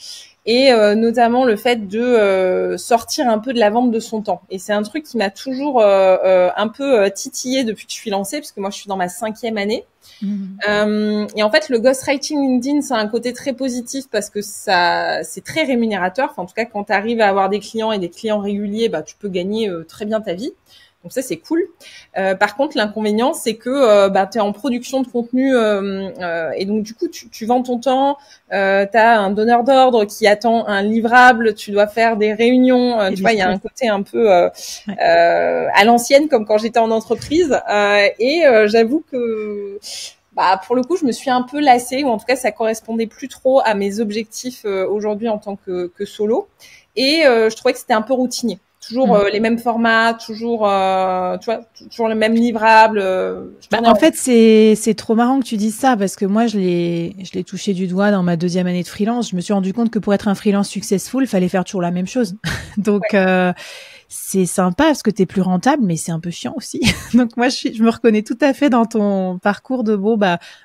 Et notamment le fait de sortir un peu de la vente de son temps. Et c'est un truc qui m'a toujours un peu titillé depuis que je suis lancée, parce que moi je suis dans ma 5e année. Et en fait, le ghostwriting LinkedIn, c'est un côté très positif parce que c'est très rémunérateur. Enfin, en tout cas, quand tu arrives à avoir des clients et des clients réguliers, bah, tu peux gagner très bien ta vie. Donc ça, c'est cool. Par contre, l'inconvénient, c'est que tu es en production de contenu et donc du coup, tu vends ton temps. Tu as un donneur d'ordre qui attend un livrable. Tu dois faire des réunions. Tu vois, il y a un côté un peu à l'ancienne, comme quand j'étais en entreprise. Et j'avoue que pour le coup, je me suis un peu lassée, ou en tout cas, ça correspondait plus trop à mes objectifs aujourd'hui en tant que solo. Et je trouvais que c'était un peu routinier. Toujours les mêmes formats, toujours tu vois, toujours le même livrable. En fait, c'est trop marrant que tu dises ça parce que moi je l'ai touché du doigt dans ma 2e année de freelance. Je me suis rendu compte que pour être un freelance successful, il fallait faire toujours la même chose. Donc c'est sympa parce que t'es plus rentable, mais c'est un peu chiant aussi. Donc moi je me reconnais tout à fait dans ton parcours de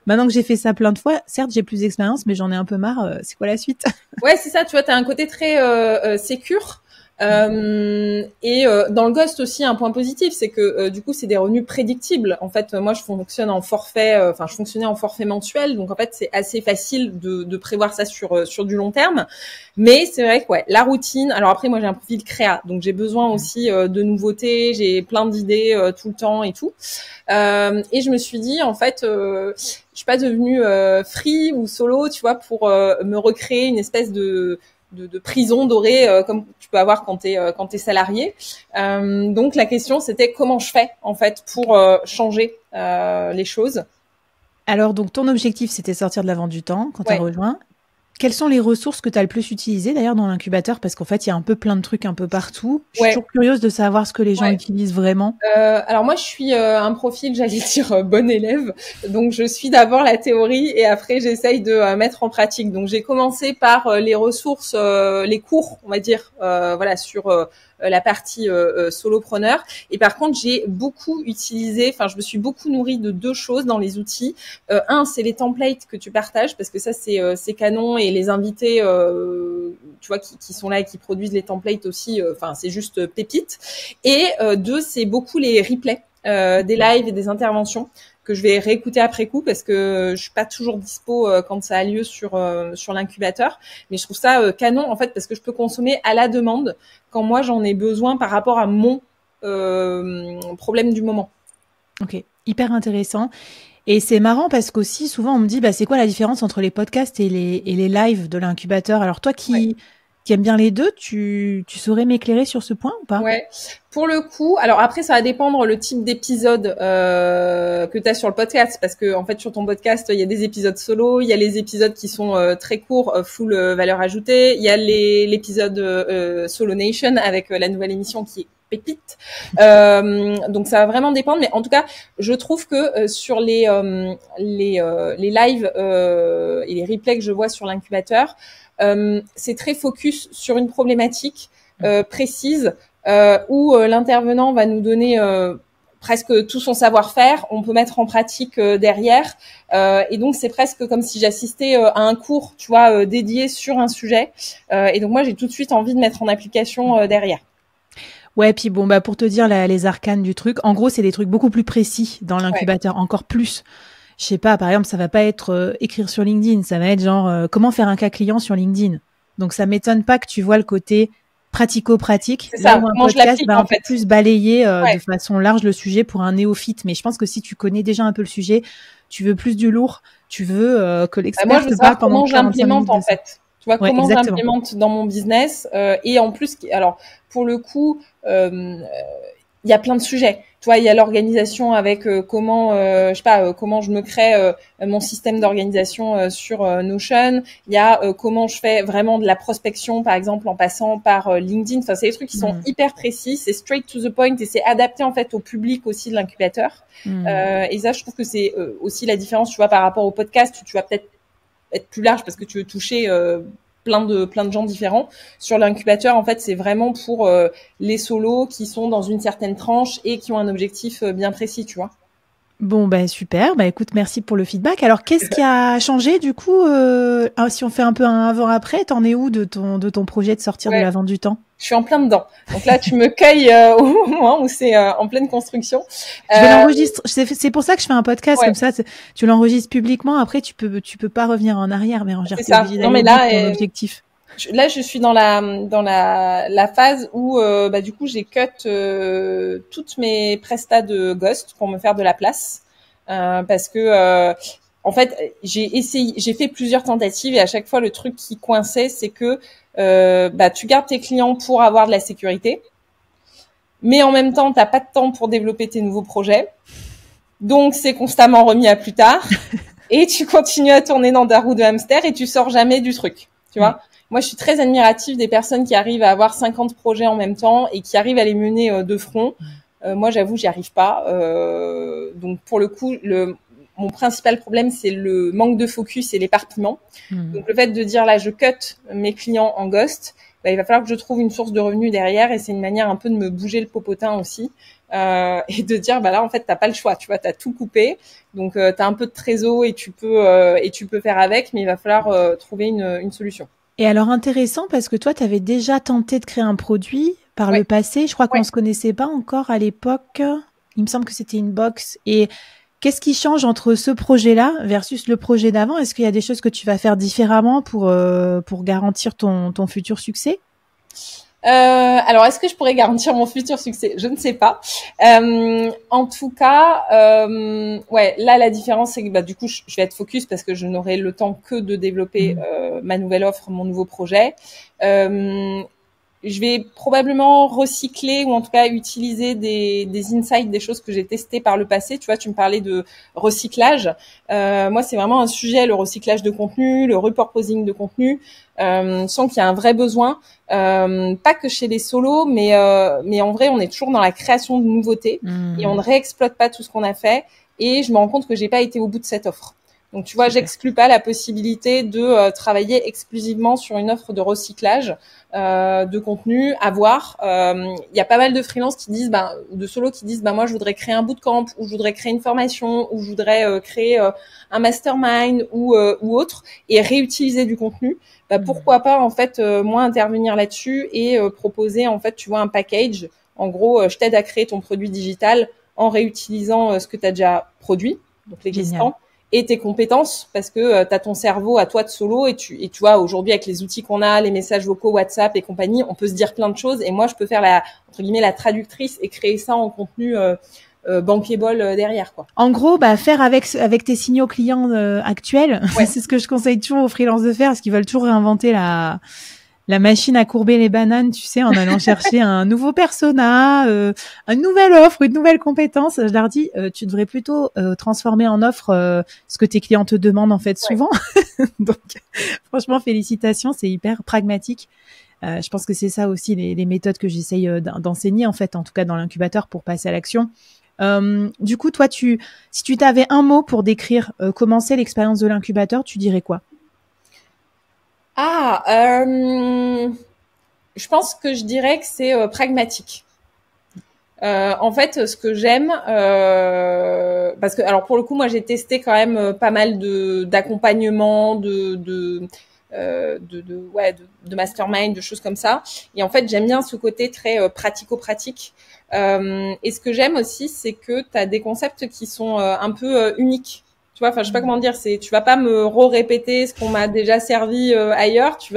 maintenant que j'ai fait ça plein de fois, certes j'ai plus d'expérience, mais j'en ai un peu marre. C'est quoi la suite? Ouais, c'est ça. Tu vois, t'as un côté très sécure. Et dans le Ghost aussi, un point positif, c'est que du coup, c'est des revenus prédictibles. En fait, moi, je fonctionne en forfait. Je fonctionnais en forfait mensuel, donc en fait, c'est assez facile de prévoir ça sur du long terme. Mais c'est vrai que la routine. Alors après, moi, j'ai un profil créa, donc j'ai besoin aussi de nouveautés. J'ai plein d'idées tout le temps et tout. Et je me suis dit, en fait, je suis pas devenue free ou solo, tu vois, pour me recréer une espèce de prison dorée comme tu peux avoir quand t'es salarié. Donc la question c'était comment je fais en fait pour changer les choses. Alors donc ton objectif c'était sortir de la vente du temps quand tu as rejoint. Quelles sont les ressources que tu as le plus utilisées d'ailleurs dans l'incubateur? Parce qu'en fait, il y a un peu plein de trucs un peu partout. Je suis toujours curieuse de savoir ce que les gens utilisent vraiment. Alors moi, je suis un profil, j'allais dire, bon élève. Donc, je suis d'abord la théorie et après, j'essaye de mettre en pratique. Donc, j'ai commencé par les ressources, les cours, on va dire, sur la partie solopreneur. Et par contre, j'ai beaucoup utilisé, je me suis beaucoup nourrie de deux choses dans les outils. Un, c'est les templates que tu partages, parce que ça, c'est canon, et les invités, tu vois, qui sont là et qui produisent les templates aussi, c'est juste pépite. Et deux, c'est beaucoup les replays des lives et des interventions que je vais réécouter après coup, parce que je suis pas toujours dispo quand ça a lieu sur l'incubateur, mais je trouve ça canon en fait, parce que je peux consommer à la demande quand moi j'en ai besoin par rapport à mon problème du moment. Ok, hyper intéressant. Et c'est marrant parce qu'aussi souvent on me dit c'est quoi la différence entre les podcasts et les lives de l'incubateur? Alors toi qui aimes bien les deux, tu saurais m'éclairer sur ce point ou pas? Ouais. Pour le coup, alors après ça va dépendre le type d'épisode que tu as sur le podcast, parce que en fait sur ton podcast, il y a des épisodes solo, il y a les épisodes qui sont très courts, full valeur ajoutée, il y a les Solo Nation avec la nouvelle émission qui est pépite. Donc ça va vraiment dépendre, mais en tout cas, je trouve que sur les lives et les replays que je vois sur l'incubateur, c'est très focus sur une problématique précise, où l'intervenant va nous donner presque tout son savoir-faire, on peut mettre en pratique derrière, et donc c'est presque comme si j'assistais à un cours, tu vois, dédié sur un sujet, et donc moi j'ai tout de suite envie de mettre en application derrière. Ouais, puis pour te dire les arcanes du truc, en gros c'est des trucs beaucoup plus précis dans l'incubateur, encore plus. Je sais pas, par exemple, ça va pas être écrire sur LinkedIn, ça va être genre comment faire un cas client sur LinkedIn. Donc ça m'étonne pas que tu vois le côté pratico-pratique. C'est ça, comment je l'applique en fait. Plus balayer de façon large le sujet pour un néophyte. Mais je pense que si tu connais déjà un peu le sujet, tu veux plus du lourd, tu veux que l'expert moi, je veux savoir comment je l'implémente en fait. Tu vois, comment je l'implémente dans mon business. Et en plus, alors pour le coup, il y a plein de sujets. Tu vois, il y a l'organisation avec comment je me crée mon système d'organisation sur Notion. Il y a comment je fais vraiment de la prospection, par exemple, en passant par LinkedIn. Enfin, c'est des trucs qui sont hyper précis, c'est straight to the point et c'est adapté en fait au public aussi de l'incubateur. Et ça, je trouve que c'est aussi la différence, tu vois, par rapport au podcast où tu vas peut-être être plus large parce que tu veux toucher plein de gens différents. Sur l'incubateur, en fait, c'est vraiment pour les solos qui sont dans une certaine tranche et qui ont un objectif bien précis, tu vois. Bon, super. Écoute, merci pour le feedback. Alors, qu'est-ce qui a changé, du coup, si on fait un peu un avant-après, t'en es où de ton projet de sortir de la vente du temps? Je suis en plein dedans. Donc là, tu me cueilles au moment où c'est en pleine construction. Je vais l'enregistrer. C'est pour ça que je fais un podcast comme ça. Tu l'enregistres publiquement. Après, tu peux pas revenir en arrière, Bérangère. C'est ça. Non, mais là, ton objectif. Là, je suis dans la phase où du coup, j'ai cut toutes mes prestats de Ghost pour me faire de la place, parce que en fait, j'ai fait plusieurs tentatives et à chaque fois, le truc qui coinçait, c'est que tu gardes tes clients pour avoir de la sécurité, mais en même temps, t'as pas de temps pour développer tes nouveaux projets, donc c'est constamment remis à plus tard, et tu continues à tourner dans ta roue de hamster et tu sors jamais du truc, tu vois. Moi, je suis très admirative des personnes qui arrivent à avoir 50 projets en même temps et qui arrivent à les mener de front. Moi, j'avoue, j'y arrive pas. Donc, pour le coup, mon principal problème, c'est le manque de focus et l'éparpillement. Donc, le fait de dire là, je cut mes clients en Ghost, il va falloir que je trouve une source de revenus derrière et c'est une manière un peu de me bouger le popotin aussi et de dire là, en fait, t'as pas le choix. Tu vois, t'as tout coupé. Donc, t'as un peu de trésor et tu peux faire avec, mais il va falloir trouver une solution. Et alors intéressant parce que toi, tu avais déjà tenté de créer un produit par le passé. Je crois qu'on se connaissait pas encore à l'époque. Il me semble que c'était une box. Et qu'est-ce qui change entre ce projet-là versus le projet d'avant? Est-ce qu'il y a des choses que tu vas faire différemment pour garantir ton futur succès? Alors, est-ce que je pourrais garantir mon futur succès? Je ne sais pas. En tout cas, là, la différence, c'est que du coup, je vais être focus parce que je n'aurai le temps que de développer ma nouvelle offre, mon nouveau projet. Je vais probablement recycler ou en tout cas utiliser des insights, des choses que j'ai testées par le passé. Tu vois, tu me parlais de recyclage. Moi, c'est vraiment un sujet, le recyclage de contenu, le repurposing de contenu. Sans qu'il y a un vrai besoin, pas que chez les solos, mais en vrai, on est toujours dans la création de nouveautés et on ne réexploite pas tout ce qu'on a fait. Et je me rends compte que j'ai pas été au bout de cette offre. Donc, tu vois, j'exclus pas la possibilité de travailler exclusivement sur une offre de recyclage de contenu à voir. Il y a pas mal de freelances qui disent, de solos qui disent, moi, je voudrais créer un bootcamp, ou je voudrais créer une formation, ou je voudrais créer un mastermind ou autre, et réutiliser du contenu. Pourquoi pas, en fait, moi, intervenir là-dessus et proposer, en fait, tu vois, un package. En gros, je t'aide à créer ton produit digital en réutilisant ce que tu as déjà produit, donc l'existant, et tes compétences, parce que tu as ton cerveau à toi de solo, et tu vois, aujourd'hui, avec les outils qu'on a, les messages vocaux, WhatsApp et compagnie, on peut se dire plein de choses, et moi, je peux faire entre guillemets, la traductrice et créer ça en contenu bankable derrière, quoi. En gros, faire avec tes signaux clients actuels, c'est ce que je conseille toujours aux freelances de faire, parce qu'ils veulent toujours réinventer la machine à courber les bananes, tu sais, en allant chercher un nouveau persona, une nouvelle offre, une nouvelle compétence. Je leur dis, tu devrais plutôt transformer en offre ce que tes clients te demandent en fait souvent. Donc, franchement, félicitations, c'est hyper pragmatique. Je pense que c'est ça aussi les méthodes que j'essaye d'enseigner en fait, en tout cas dans l'incubateur pour passer à l'action. Du coup, toi, si tu t'avais un mot pour décrire comment c'est l'expérience de l'incubateur, tu dirais quoi? Je pense que je dirais que c'est pragmatique. En fait, ce que j'aime, parce que alors pour le coup, moi j'ai testé quand même pas mal d'accompagnement, de mastermind, de choses comme ça. Et en fait, j'aime bien ce côté très pratico-pratique. Et ce que j'aime aussi, c'est que tu as des concepts qui sont un peu uniques. Tu vois, je sais pas comment dire, tu vas pas me répéter ce qu'on m'a déjà servi ailleurs, tu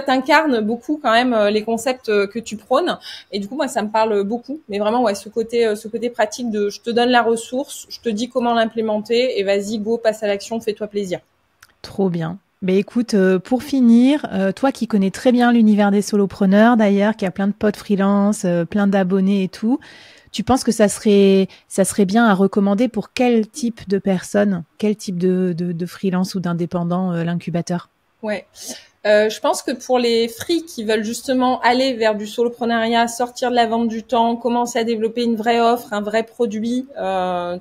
t'incarnes beaucoup quand même les concepts que tu prônes, et du coup moi ça me parle beaucoup, mais vraiment ce côté pratique de je te donne la ressource, je te dis comment l'implémenter, et vas-y go, passe à l'action, fais-toi plaisir. Trop bien. Écoute, pour finir, toi qui connais très bien l'univers des solopreneurs d'ailleurs, qui a plein de potes freelance, plein d'abonnés et tout, tu penses que ça serait bien à recommander pour quel type de personnes, quel type de freelance ou d'indépendant l'incubateur? Ouais. Je pense que pour les free qui veulent justement aller vers du soloprenariat, sortir de la vente du temps, commencer à développer une vraie offre, un vrai produit,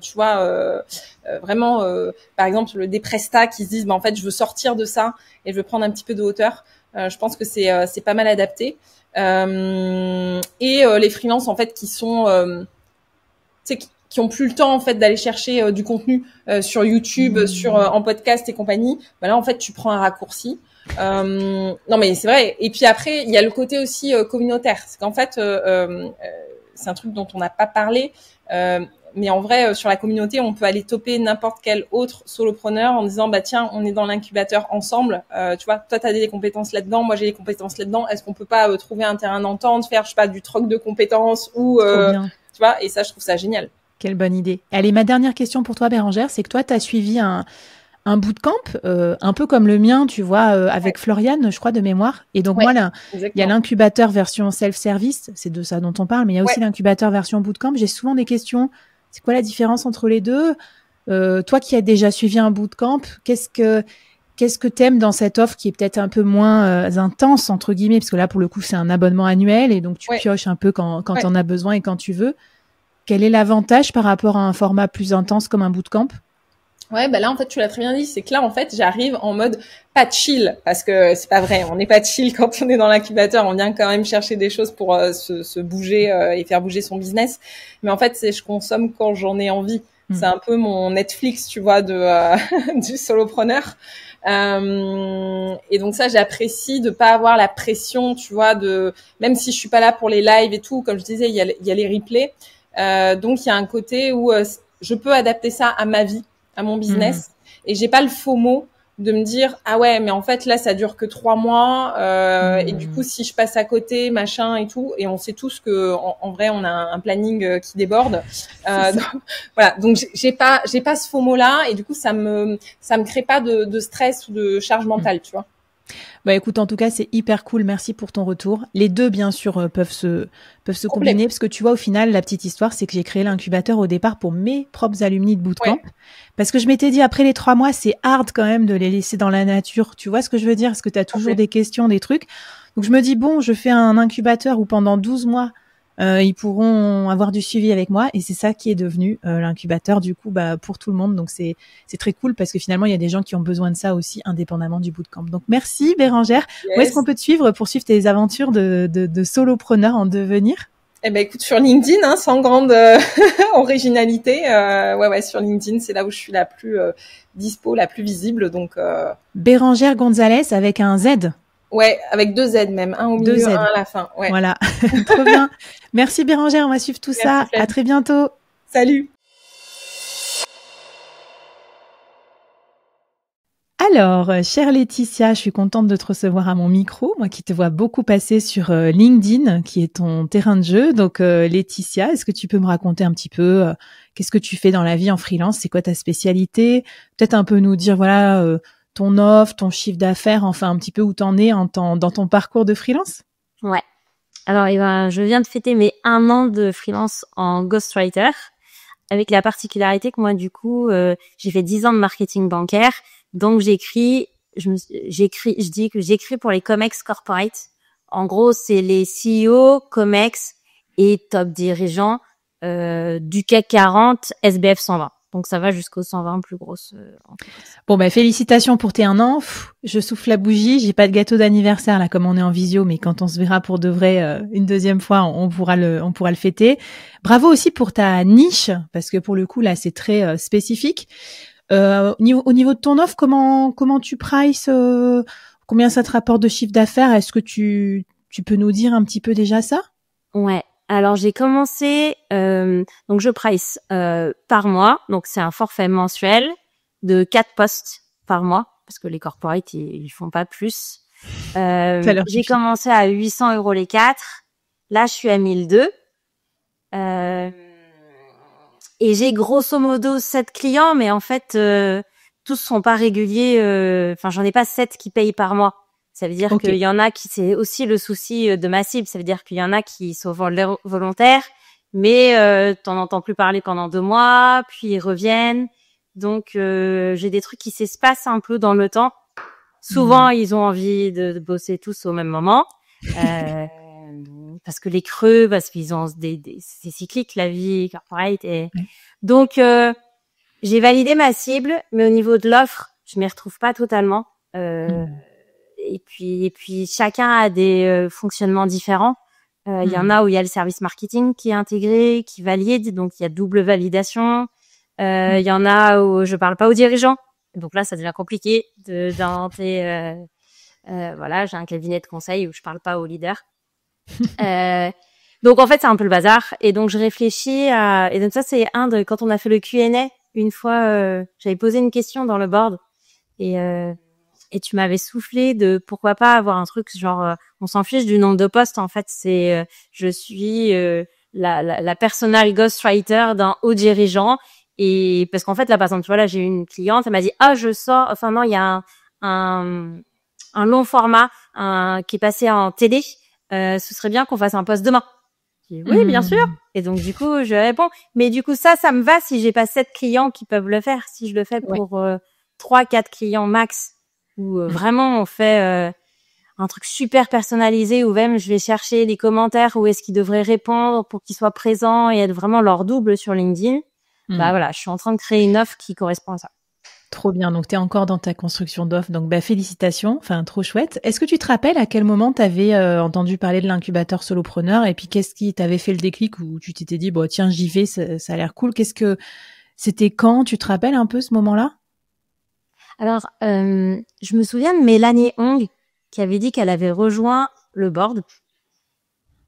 tu vois, vraiment, par exemple, des prestats qui se disent, en fait, je veux sortir de ça et je veux prendre un petit peu de hauteur. Je pense que c'est pas mal adapté. Et les freelances en fait qui sont qui ont plus le temps en fait d'aller chercher du contenu sur YouTube, en podcast et compagnie, là en fait tu prends un raccourci. Non mais c'est vrai. Et puis après il y a le côté aussi communautaire, c'est qu'en fait c'est un truc dont on n'a pas parlé, mais en vrai sur la communauté on peut aller toper n'importe quel autre solopreneur en disant tiens, on est dans l'incubateur ensemble, tu vois, toi t'as des compétences là-dedans, moi j'ai des compétences là-dedans, est-ce qu'on peut pas trouver un terrain d'entente, faire je sais pas du troc de compétences ou tu vois, et ça je trouve ça génial. Quelle bonne idée. Allez, ma dernière question pour toi Bérangère, c'est que toi t'as suivi un bootcamp un peu comme le mien, tu vois, avec Floriane, je crois, de mémoire. Et donc moi, là, il y a l'incubateur version self-service, c'est de ça dont on parle, mais il y a aussi l'incubateur version bootcamp. J'ai souvent des questions. C'est quoi la différence entre les deux? Toi qui as déjà suivi un bootcamp, qu'est-ce que t'aimes dans cette offre qui est peut-être un peu moins intense, entre guillemets, parce que là, pour le coup, c'est un abonnement annuel et donc tu pioches un peu quand t'en as besoin et quand tu veux. Quel est l'avantage par rapport à un format plus intense comme un bootcamp? Ouais, là, en fait, tu l'as très bien dit. C'est que là, en fait, j'arrive en mode pas chill, parce que c'est pas vrai. On n'est pas chill quand on est dans l'incubateur. On vient quand même chercher des choses pour se bouger et faire bouger son business. Mais en fait, je consomme quand j'en ai envie. C'est un peu mon Netflix, tu vois, du solopreneur. Et donc ça, j'apprécie de pas avoir la pression, tu vois, même si je suis pas là pour les lives et tout, comme je disais, il y a les replays. Donc il y a un côté où je peux adapter ça à ma vie, à mon business, et j'ai pas le FOMO de me dire ah ouais mais en fait là ça dure que 3 mois et du coup si je passe à côté machin et tout, et on sait tous que en vrai on a un planning qui déborde, donc, voilà, donc j'ai pas ce FOMO là, et du coup ça me crée pas de stress ou de charge mentale, tu vois. Écoute, en tout cas, c'est hyper cool. Merci pour ton retour. Les deux, bien sûr, peuvent se combiner, parce que tu vois, au final, la petite histoire, c'est que j'ai créé l'incubateur au départ pour mes propres alumni de bootcamp. Parce que je m'étais dit, après les 3 mois, c'est hard quand même de les laisser dans la nature. Tu vois ce que je veux dire? Parce que tu as toujours des questions, des trucs. Donc, je me dis, bon, je fais un incubateur où pendant 12 mois, ils pourront avoir du suivi avec moi et c'est ça qui est devenu l'incubateur du coup pour tout le monde. Donc c'est très cool parce que finalement il y a des gens qui ont besoin de ça aussi indépendamment du bootcamp. Donc merci Bérangère. Yes. Où est-ce qu'on peut te suivre pour suivre tes aventures de solopreneur en devenir? Eh ben écoute, sur LinkedIn, sans grande originalité, ouais, sur LinkedIn, c'est là où je suis la plus dispo, la plus visible. Donc Bérangère Gonzalez avec un Z. Ouais, avec 2 Z même, un au milieu, 2 Z. un à la fin. Ouais. Voilà, trop bien. Merci Bérangère, on va suivre tout ça. Flemme. À très bientôt. Salut. Alors, chère Laetitia, je suis contente de te recevoir à mon micro, moi qui te vois beaucoup passer sur LinkedIn, qui est ton terrain de jeu. Donc, Laetitia, est-ce que tu peux me raconter un petit peu qu'est-ce que tu fais dans la vie en freelance? C'est quoi ta spécialité? Peut-être un peu nous dire, voilà, ton offre, ton chiffre d'affaires, enfin un petit peu où t'en es dans ton parcours de freelance? Ouais. Alors, je viens de fêter mes 1 an de freelance en ghostwriter, avec la particularité que moi, du coup, j'ai fait 10 ans de marketing bancaire. Donc j'écris pour les Comex corporate. En gros, c'est les CEO, Comex et top dirigeants du CAC 40, SBF 120. Donc ça va jusqu'au 120 plus grosse entreprise. Bon félicitations pour tes 1 an. Je souffle la bougie, j'ai pas de gâteau d'anniversaire là comme on est en visio, mais quand on se verra pour de vrai une deuxième fois, on pourra le fêter. Bravo aussi pour ta niche parce que pour le coup là c'est très spécifique. Au niveau de ton offre, comment tu prices, combien ça te rapporte de chiffre d'affaires? Est-ce que tu peux nous dire un petit peu déjà ça? Ouais. Alors j'ai commencé, donc je price par mois, donc c'est un forfait mensuel de 4 postes par mois parce que les corporates ils font pas plus. J'ai commencé à 800 € les 4. Là je suis à 1002. Et j'ai grosso modo 7 clients, mais en fait, tous sont pas réguliers. Enfin, j'en ai pas 7 qui payent par mois. Ça veut dire qu'il y en a qui, c'est aussi le souci de ma cible. Ça veut dire qu'il y en a qui sont volontaires, mais t'en entends plus parler pendant 2 mois, puis ils reviennent. Donc, j'ai des trucs qui s'espacent un peu dans le temps. Souvent, ils ont envie de bosser tous au même moment. Parce que les creux, parce qu'ils ont c'est cyclique la vie corporate et donc j'ai validé ma cible, mais au niveau de l'offre, je m'y retrouve pas totalement. Et puis chacun a des fonctionnements différents. Il y en a où il y a le service marketing qui est intégré, qui valide, donc il y a double validation. Il y en a où je parle pas aux dirigeants, donc là ça devient compliqué d'inventer. Voilà, j'ai un cabinet de conseil où je parle pas aux leaders. Donc en fait c'est un peu le bazar et donc je réfléchis et donc ça c'est quand on a fait le Q&A une fois j'avais posé une question dans le board et tu m'avais soufflé de pourquoi pas avoir un truc genre on s'en fiche du nombre de postes en fait c'est je suis la personal ghostwriter d'un haut dirigeant et parce qu'en fait là par exemple tu vois là j'ai une cliente elle m'a dit non il y a un long format qui est passé en télé. Ce serait bien qu'on fasse un post demain. Je dis, oui, bien sûr. Et donc, du coup, je réponds. Mais du coup, ça me va si j'ai pas 7 clients qui peuvent le faire. Si je le fais pour 3, 4 clients max, où vraiment on fait un truc super personnalisé, où même je vais chercher les commentaires, où est-ce qu'ils devraient répondre pour qu'ils soient présents et être vraiment leur double sur LinkedIn. Bah voilà, je suis en train de créer une offre qui correspond à ça. Trop bien, donc tu es encore dans ta construction d'offre, donc félicitations, enfin trop chouette. Est-ce que tu te rappelles à quel moment tu avais entendu parler de l'incubateur solopreneur et puis qu'est-ce qui t'avait fait le déclic où tu t'étais dit, bon tiens j'y vais, ça a l'air cool. C'était quand? Tu te rappelles un peu ce moment-là? Alors, je me souviens de Mélanie Hong qui avait dit qu'elle avait rejoint le board,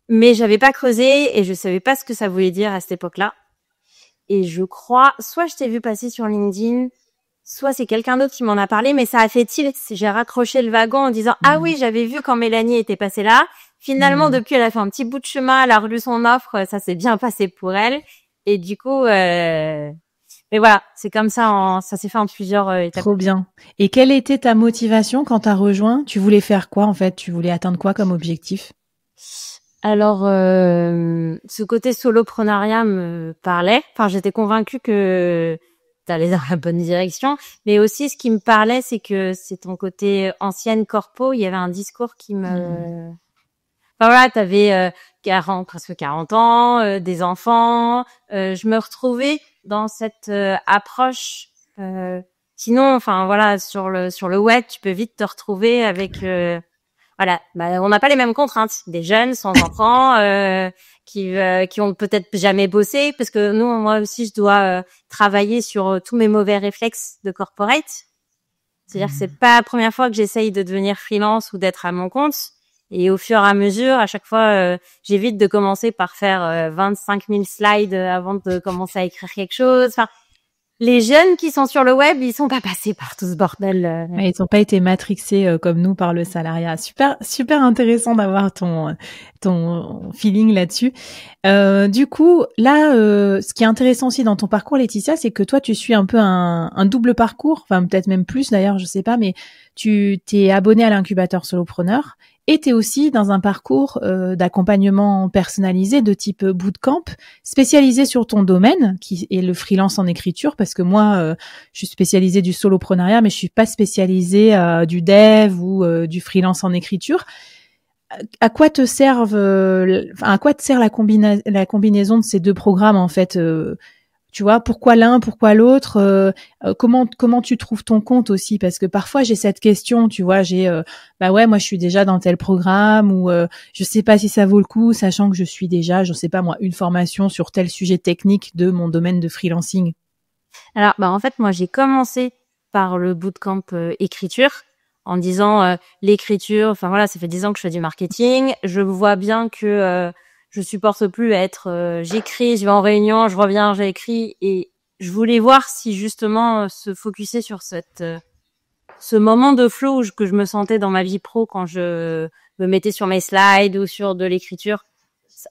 mais j'avais pas creusé et je savais pas ce que ça voulait dire à cette époque-là. Et je crois, soit je t'ai vu passer sur LinkedIn, soit c'est quelqu'un d'autre qui m'en a parlé, mais ça a fait tilt. J'ai raccroché le wagon en disant ah oui, j'avais vu quand Mélanie était passée là. Finalement, depuis, elle a fait un petit bout de chemin, elle a relu son offre, ça s'est bien passé pour elle. Et du coup, mais voilà, c'est comme ça, ça s'est fait en plusieurs étapes. Trop bien. Et quelle était ta motivation quand t'as rejoint? Tu voulais faire quoi en fait? Tu voulais atteindre quoi comme objectif? Alors, ce côté soloprenariat me parlait. Enfin, j'étais convaincue que t'allais dans la bonne direction. Mais aussi, ce qui me parlait, c'est que c'est ton côté ancienne corpo. Il y avait un discours qui me... Enfin voilà, presque 40 ans, des enfants. Je me retrouvais dans cette approche. Sinon, enfin voilà, sur le web, tu peux vite te retrouver avec voilà, on n'a pas les mêmes contraintes. Des jeunes sans enfants qui ont peut-être jamais bossé, parce que moi aussi, je dois travailler sur tous mes mauvais réflexes de corporate. C'est-à-dire que c'est pas la première fois que j'essaye de devenir freelance ou d'être à mon compte. Et au fur et à mesure, à chaque fois, j'évite de commencer par faire 25 000 slides avant de commencer à écrire quelque chose. Enfin, les jeunes qui sont sur le web, ils sont pas passés par tout ce bordel. Ouais, ils n'ont pas été matrixés comme nous par le salariat. Super, super intéressant d'avoir ton feeling là-dessus. Du coup, là, ce qui est intéressant aussi dans ton parcours, Laetitia, c'est que toi, tu suis un peu un double parcours, enfin peut-être même plus d'ailleurs, je sais pas, mais tu t'es abonné à l'incubateur Solopreneur. Et tu es aussi dans un parcours d'accompagnement personnalisé de type bootcamp, spécialisé sur ton domaine, qui est le freelance en écriture, parce que moi, je suis spécialisée du soloprenariat, mais je suis pas spécialisée du dev ou du freelance en écriture. À quoi te sert la combinaison de ces deux programmes, en fait tu vois, pourquoi l'un, pourquoi l'autre, comment tu trouves ton compte aussi, parce que parfois j'ai cette question, tu vois, moi je suis déjà dans tel programme, ou je sais pas si ça vaut le coup, sachant que je suis déjà, je sais pas moi, une formation sur tel sujet technique de mon domaine de freelancing. Alors en fait, moi j'ai commencé par le bootcamp écriture, en disant l'écriture, enfin voilà, ça fait 10 ans que je fais du marketing, je vois bien que je supporte plus être j'écris, je vais en réunion, je reviens, j'ai écrit, et je voulais voir si justement se focuser sur ce moment de flow que je me sentais dans ma vie pro quand je me mettais sur mes slides ou sur de l'écriture,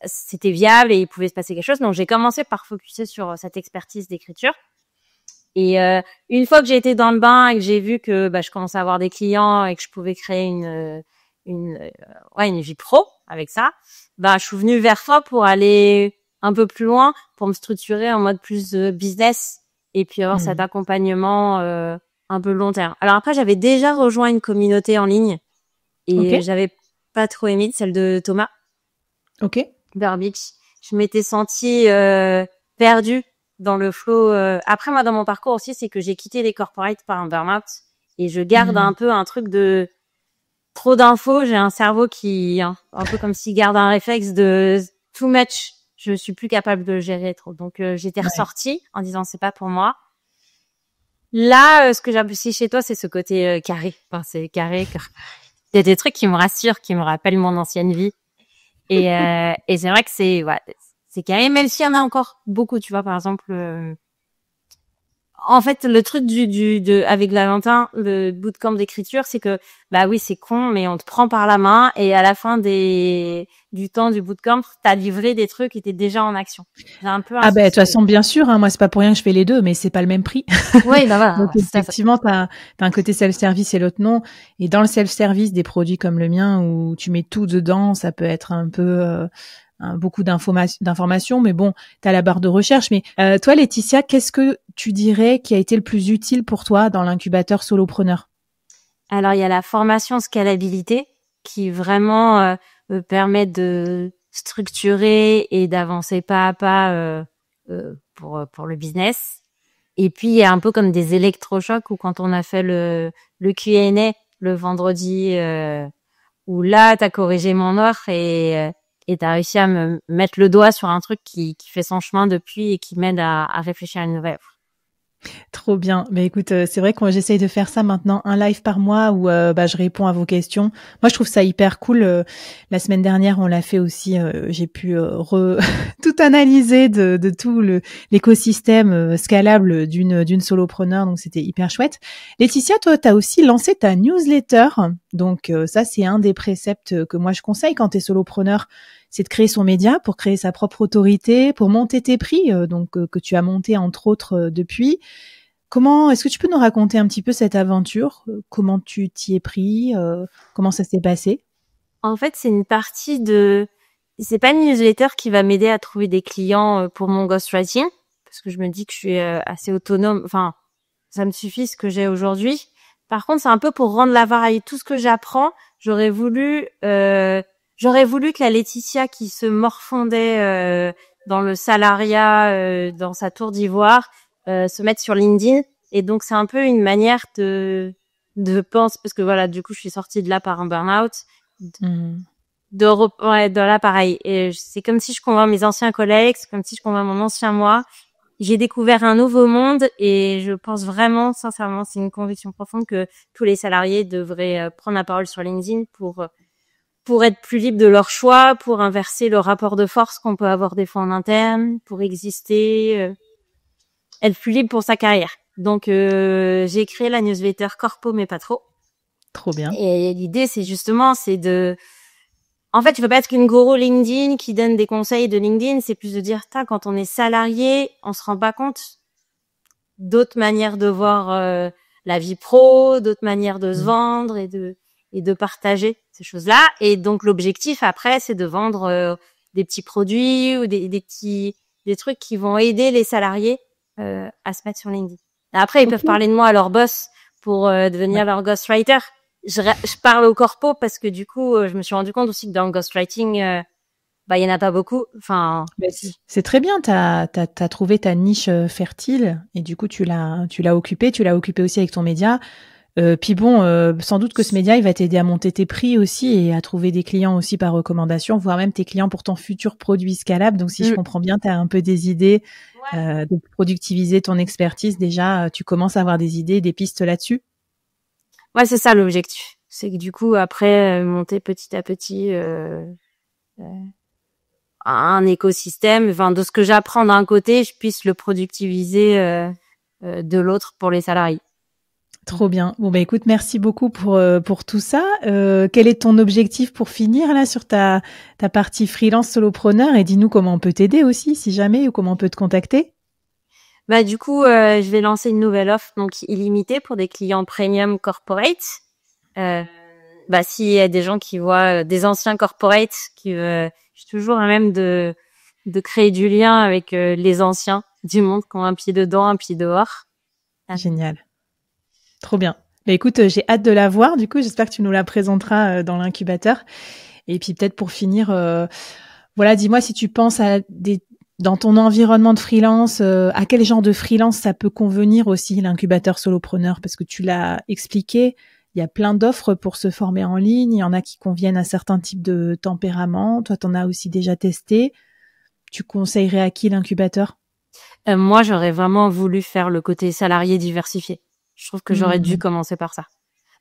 c'était viable et il pouvait se passer quelque chose. Donc j'ai commencé par focuser sur cette expertise d'écriture. Et une fois que j'ai été dans le bain et que j'ai vu que je commençais à avoir des clients et que je pouvais créer une vie pro avec ça, je suis venue vers toi pour aller un peu plus loin, pour me structurer en mode plus business et puis avoir cet accompagnement un peu long terme. Alors après, j'avais déjà rejoint une communauté en ligne et j'avais pas trop aimé, celle de Thomas. Ok. Berbich. Je m'étais sentie perdue dans le flow. Après, moi, dans mon parcours aussi, c'est que j'ai quitté les corporates par un burn-out et je garde un peu un truc de trop d'infos. J'ai un cerveau qui, un peu comme s'il garde un réflexe de too much. Je suis plus capable de le gérer trop. Donc, j'étais ressortie en disant c'est pas pour moi. Là, ce que j'apprécie chez toi, c'est ce côté carré. Enfin, c'est carré. Il y a des trucs qui me rassurent, qui me rappellent mon ancienne vie. Et c'est vrai que c'est carré, même s'il y en a encore beaucoup, tu vois, par exemple, en fait, le truc avec Valentin, le bootcamp d'écriture, c'est que, oui, c'est con, mais on te prend par la main et à la fin du temps du bootcamp, t'as livré des trucs et t'es déjà en action. J'ai un peu de toute façon, bien sûr, moi, c'est pas pour rien que je fais les deux, mais c'est pas le même prix. Oui, voilà. Donc, effectivement, t'as un côté self-service et l'autre non. Et dans le self-service, des produits comme le mien, où tu mets tout dedans, ça peut être un peu, beaucoup d'informations, mais bon, t'as la barre de recherche. Mais toi, Laetitia, qu'est-ce que tu dirais qui a été le plus utile pour toi dans l'incubateur Solopreneur? Alors, il y a la formation scalabilité qui vraiment me permet de structurer et d'avancer pas à pas pour le business. Et puis, il y a un peu comme des électrochocs où quand on a fait le Q&A le vendredi, où là, t'as corrigé mon offre et t'as réussi à me mettre le doigt sur un truc qui fait son chemin depuis et qui m'aide à réfléchir à une nouvelle offre. Trop bien. Mais écoute, c'est vrai que j'essaye de faire ça maintenant, un live par mois où je réponds à vos questions. Moi, je trouve ça hyper cool. La semaine dernière, on l'a fait aussi. J'ai pu tout analyser de tout l'écosystème scalable d'une solopreneur. Donc, c'était hyper chouette. Laetitia, toi, t'as aussi lancé ta newsletter. Donc, ça, c'est un des préceptes que moi, je conseille quand t'es solopreneur. C'est de créer son média pour créer sa propre autorité, pour monter tes prix, que tu as monté entre autres depuis. Est-ce que tu peux nous raconter un petit peu cette aventure? Comment tu t'y es pris? Comment ça s'est passé? En fait, c'est c'est pas une newsletter qui va m'aider à trouver des clients pour mon ghostwriting, parce que je me dis que je suis assez autonome. Enfin, ça me suffit ce que j'ai aujourd'hui. Par contre, c'est un peu pour rendre la variété. Tout ce que j'apprends, j'aurais voulu j'aurais voulu que la Laetitia qui se morfondait dans le salariat, dans sa tour d'ivoire, se mette sur LinkedIn. Et donc c'est un peu une manière de penser, parce que voilà, du coup je suis sortie de là par un burn-out. De là pareil. Et c'est comme si je convainc mes anciens collègues, c'est comme si je convainc mon ancien moi. J'ai découvert un nouveau monde et je pense vraiment, sincèrement, c'est une conviction profonde que tous les salariés devraient prendre la parole sur LinkedIn pour être plus libres de leur choix, pour inverser le rapport de force qu'on peut avoir des fois en interne, pour exister, être plus libre pour sa carrière. Donc, j'ai créé la newsletter Corpo mais pas trop. Trop bien. Et l'idée, c'est en fait, je veux pas être qu'une gourou LinkedIn qui donne des conseils de LinkedIn. C'est plus de dire, quand on est salarié, on se rend pas compte d'autres manières de voir la vie pro, d'autres manières de se vendre et de partager ces choses-là. Et donc, l'objectif après, c'est de vendre des petits produits ou des trucs qui vont aider les salariés à se mettre sur LinkedIn. Après, ils peuvent parler de moi à leur boss pour devenir leur ghostwriter. Je parle au corpo parce que du coup, je me suis rendu compte aussi que dans le ghostwriting, il y en a pas beaucoup. Enfin, c'est très bien. T'as trouvé ta niche fertile et du coup, tu l'as occupée. Tu l'as occupée aussi avec ton média. Puis bon, sans doute que ce média, il va t'aider à monter tes prix aussi et à trouver des clients aussi par recommandation, voire même tes clients pour ton futur produit scalable. Donc, si je comprends bien, t'as un peu des idées de productiviser ton expertise. Déjà, tu commences à avoir des idées, des pistes là-dessus. Ouais, c'est ça l'objectif. C'est que du coup, après, monter petit à petit un écosystème, de ce que j'apprends d'un côté, je puisse le productiviser de l'autre pour les salariés. Trop bien. Bon, écoute, merci beaucoup pour tout ça. Quel est ton objectif pour finir là sur ta partie freelance solopreneur et dis-nous comment on peut t'aider aussi, si jamais, ou comment on peut te contacter. Du coup, je vais lancer une nouvelle offre, donc illimitée pour des clients premium corporate. S'il y a des gens qui voient des anciens corporate, je suis toujours à même de créer du lien avec les anciens du monde qui ont un pied dedans, un pied dehors. Génial. Trop bien. Écoute, j'ai hâte de la voir. Du coup, j'espère que tu nous la présenteras dans l'incubateur. Et puis peut-être pour finir, dis-moi si tu penses dans ton environnement de freelance, à quel genre de freelance ça peut convenir aussi l'incubateur solopreneur? Parce que tu l'as expliqué, il y a plein d'offres pour se former en ligne. Il y en a qui conviennent à certains types de tempéraments. Toi, t'en as aussi déjà testé. Tu conseillerais à qui l'incubateur? Moi, j'aurais vraiment voulu faire le côté salarié diversifié. Je trouve que j'aurais dû commencer par ça.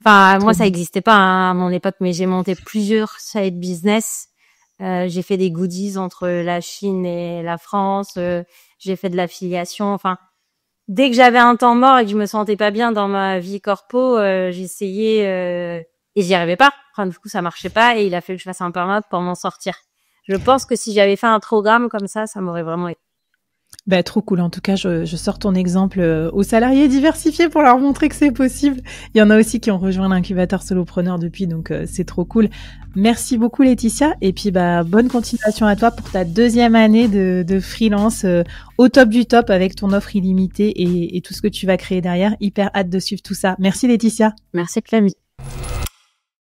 Moi, ça n'existait pas à mon époque, mais j'ai monté plusieurs side business. J'ai fait des goodies entre la Chine et la France. J'ai fait de l'affiliation. Dès que j'avais un temps mort et que je me sentais pas bien dans ma vie corpo, j'essayais et j'y arrivais pas. Du coup, ça marchait pas et il a fallu que je fasse un burn-out pour m'en sortir. Je pense que si j'avais fait un programme comme ça m'aurait vraiment aidé. Trop cool. En tout cas, je sors ton exemple aux salariés diversifiés pour leur montrer que c'est possible. Il y en a aussi qui ont rejoint l'incubateur solopreneur depuis, donc c'est trop cool. Merci beaucoup Laetitia. Et puis bonne continuation à toi pour ta 2e année de freelance au top du top avec ton offre illimitée et tout ce que tu vas créer derrière. Hyper hâte de suivre tout ça. Merci Laetitia. Merci Clémy.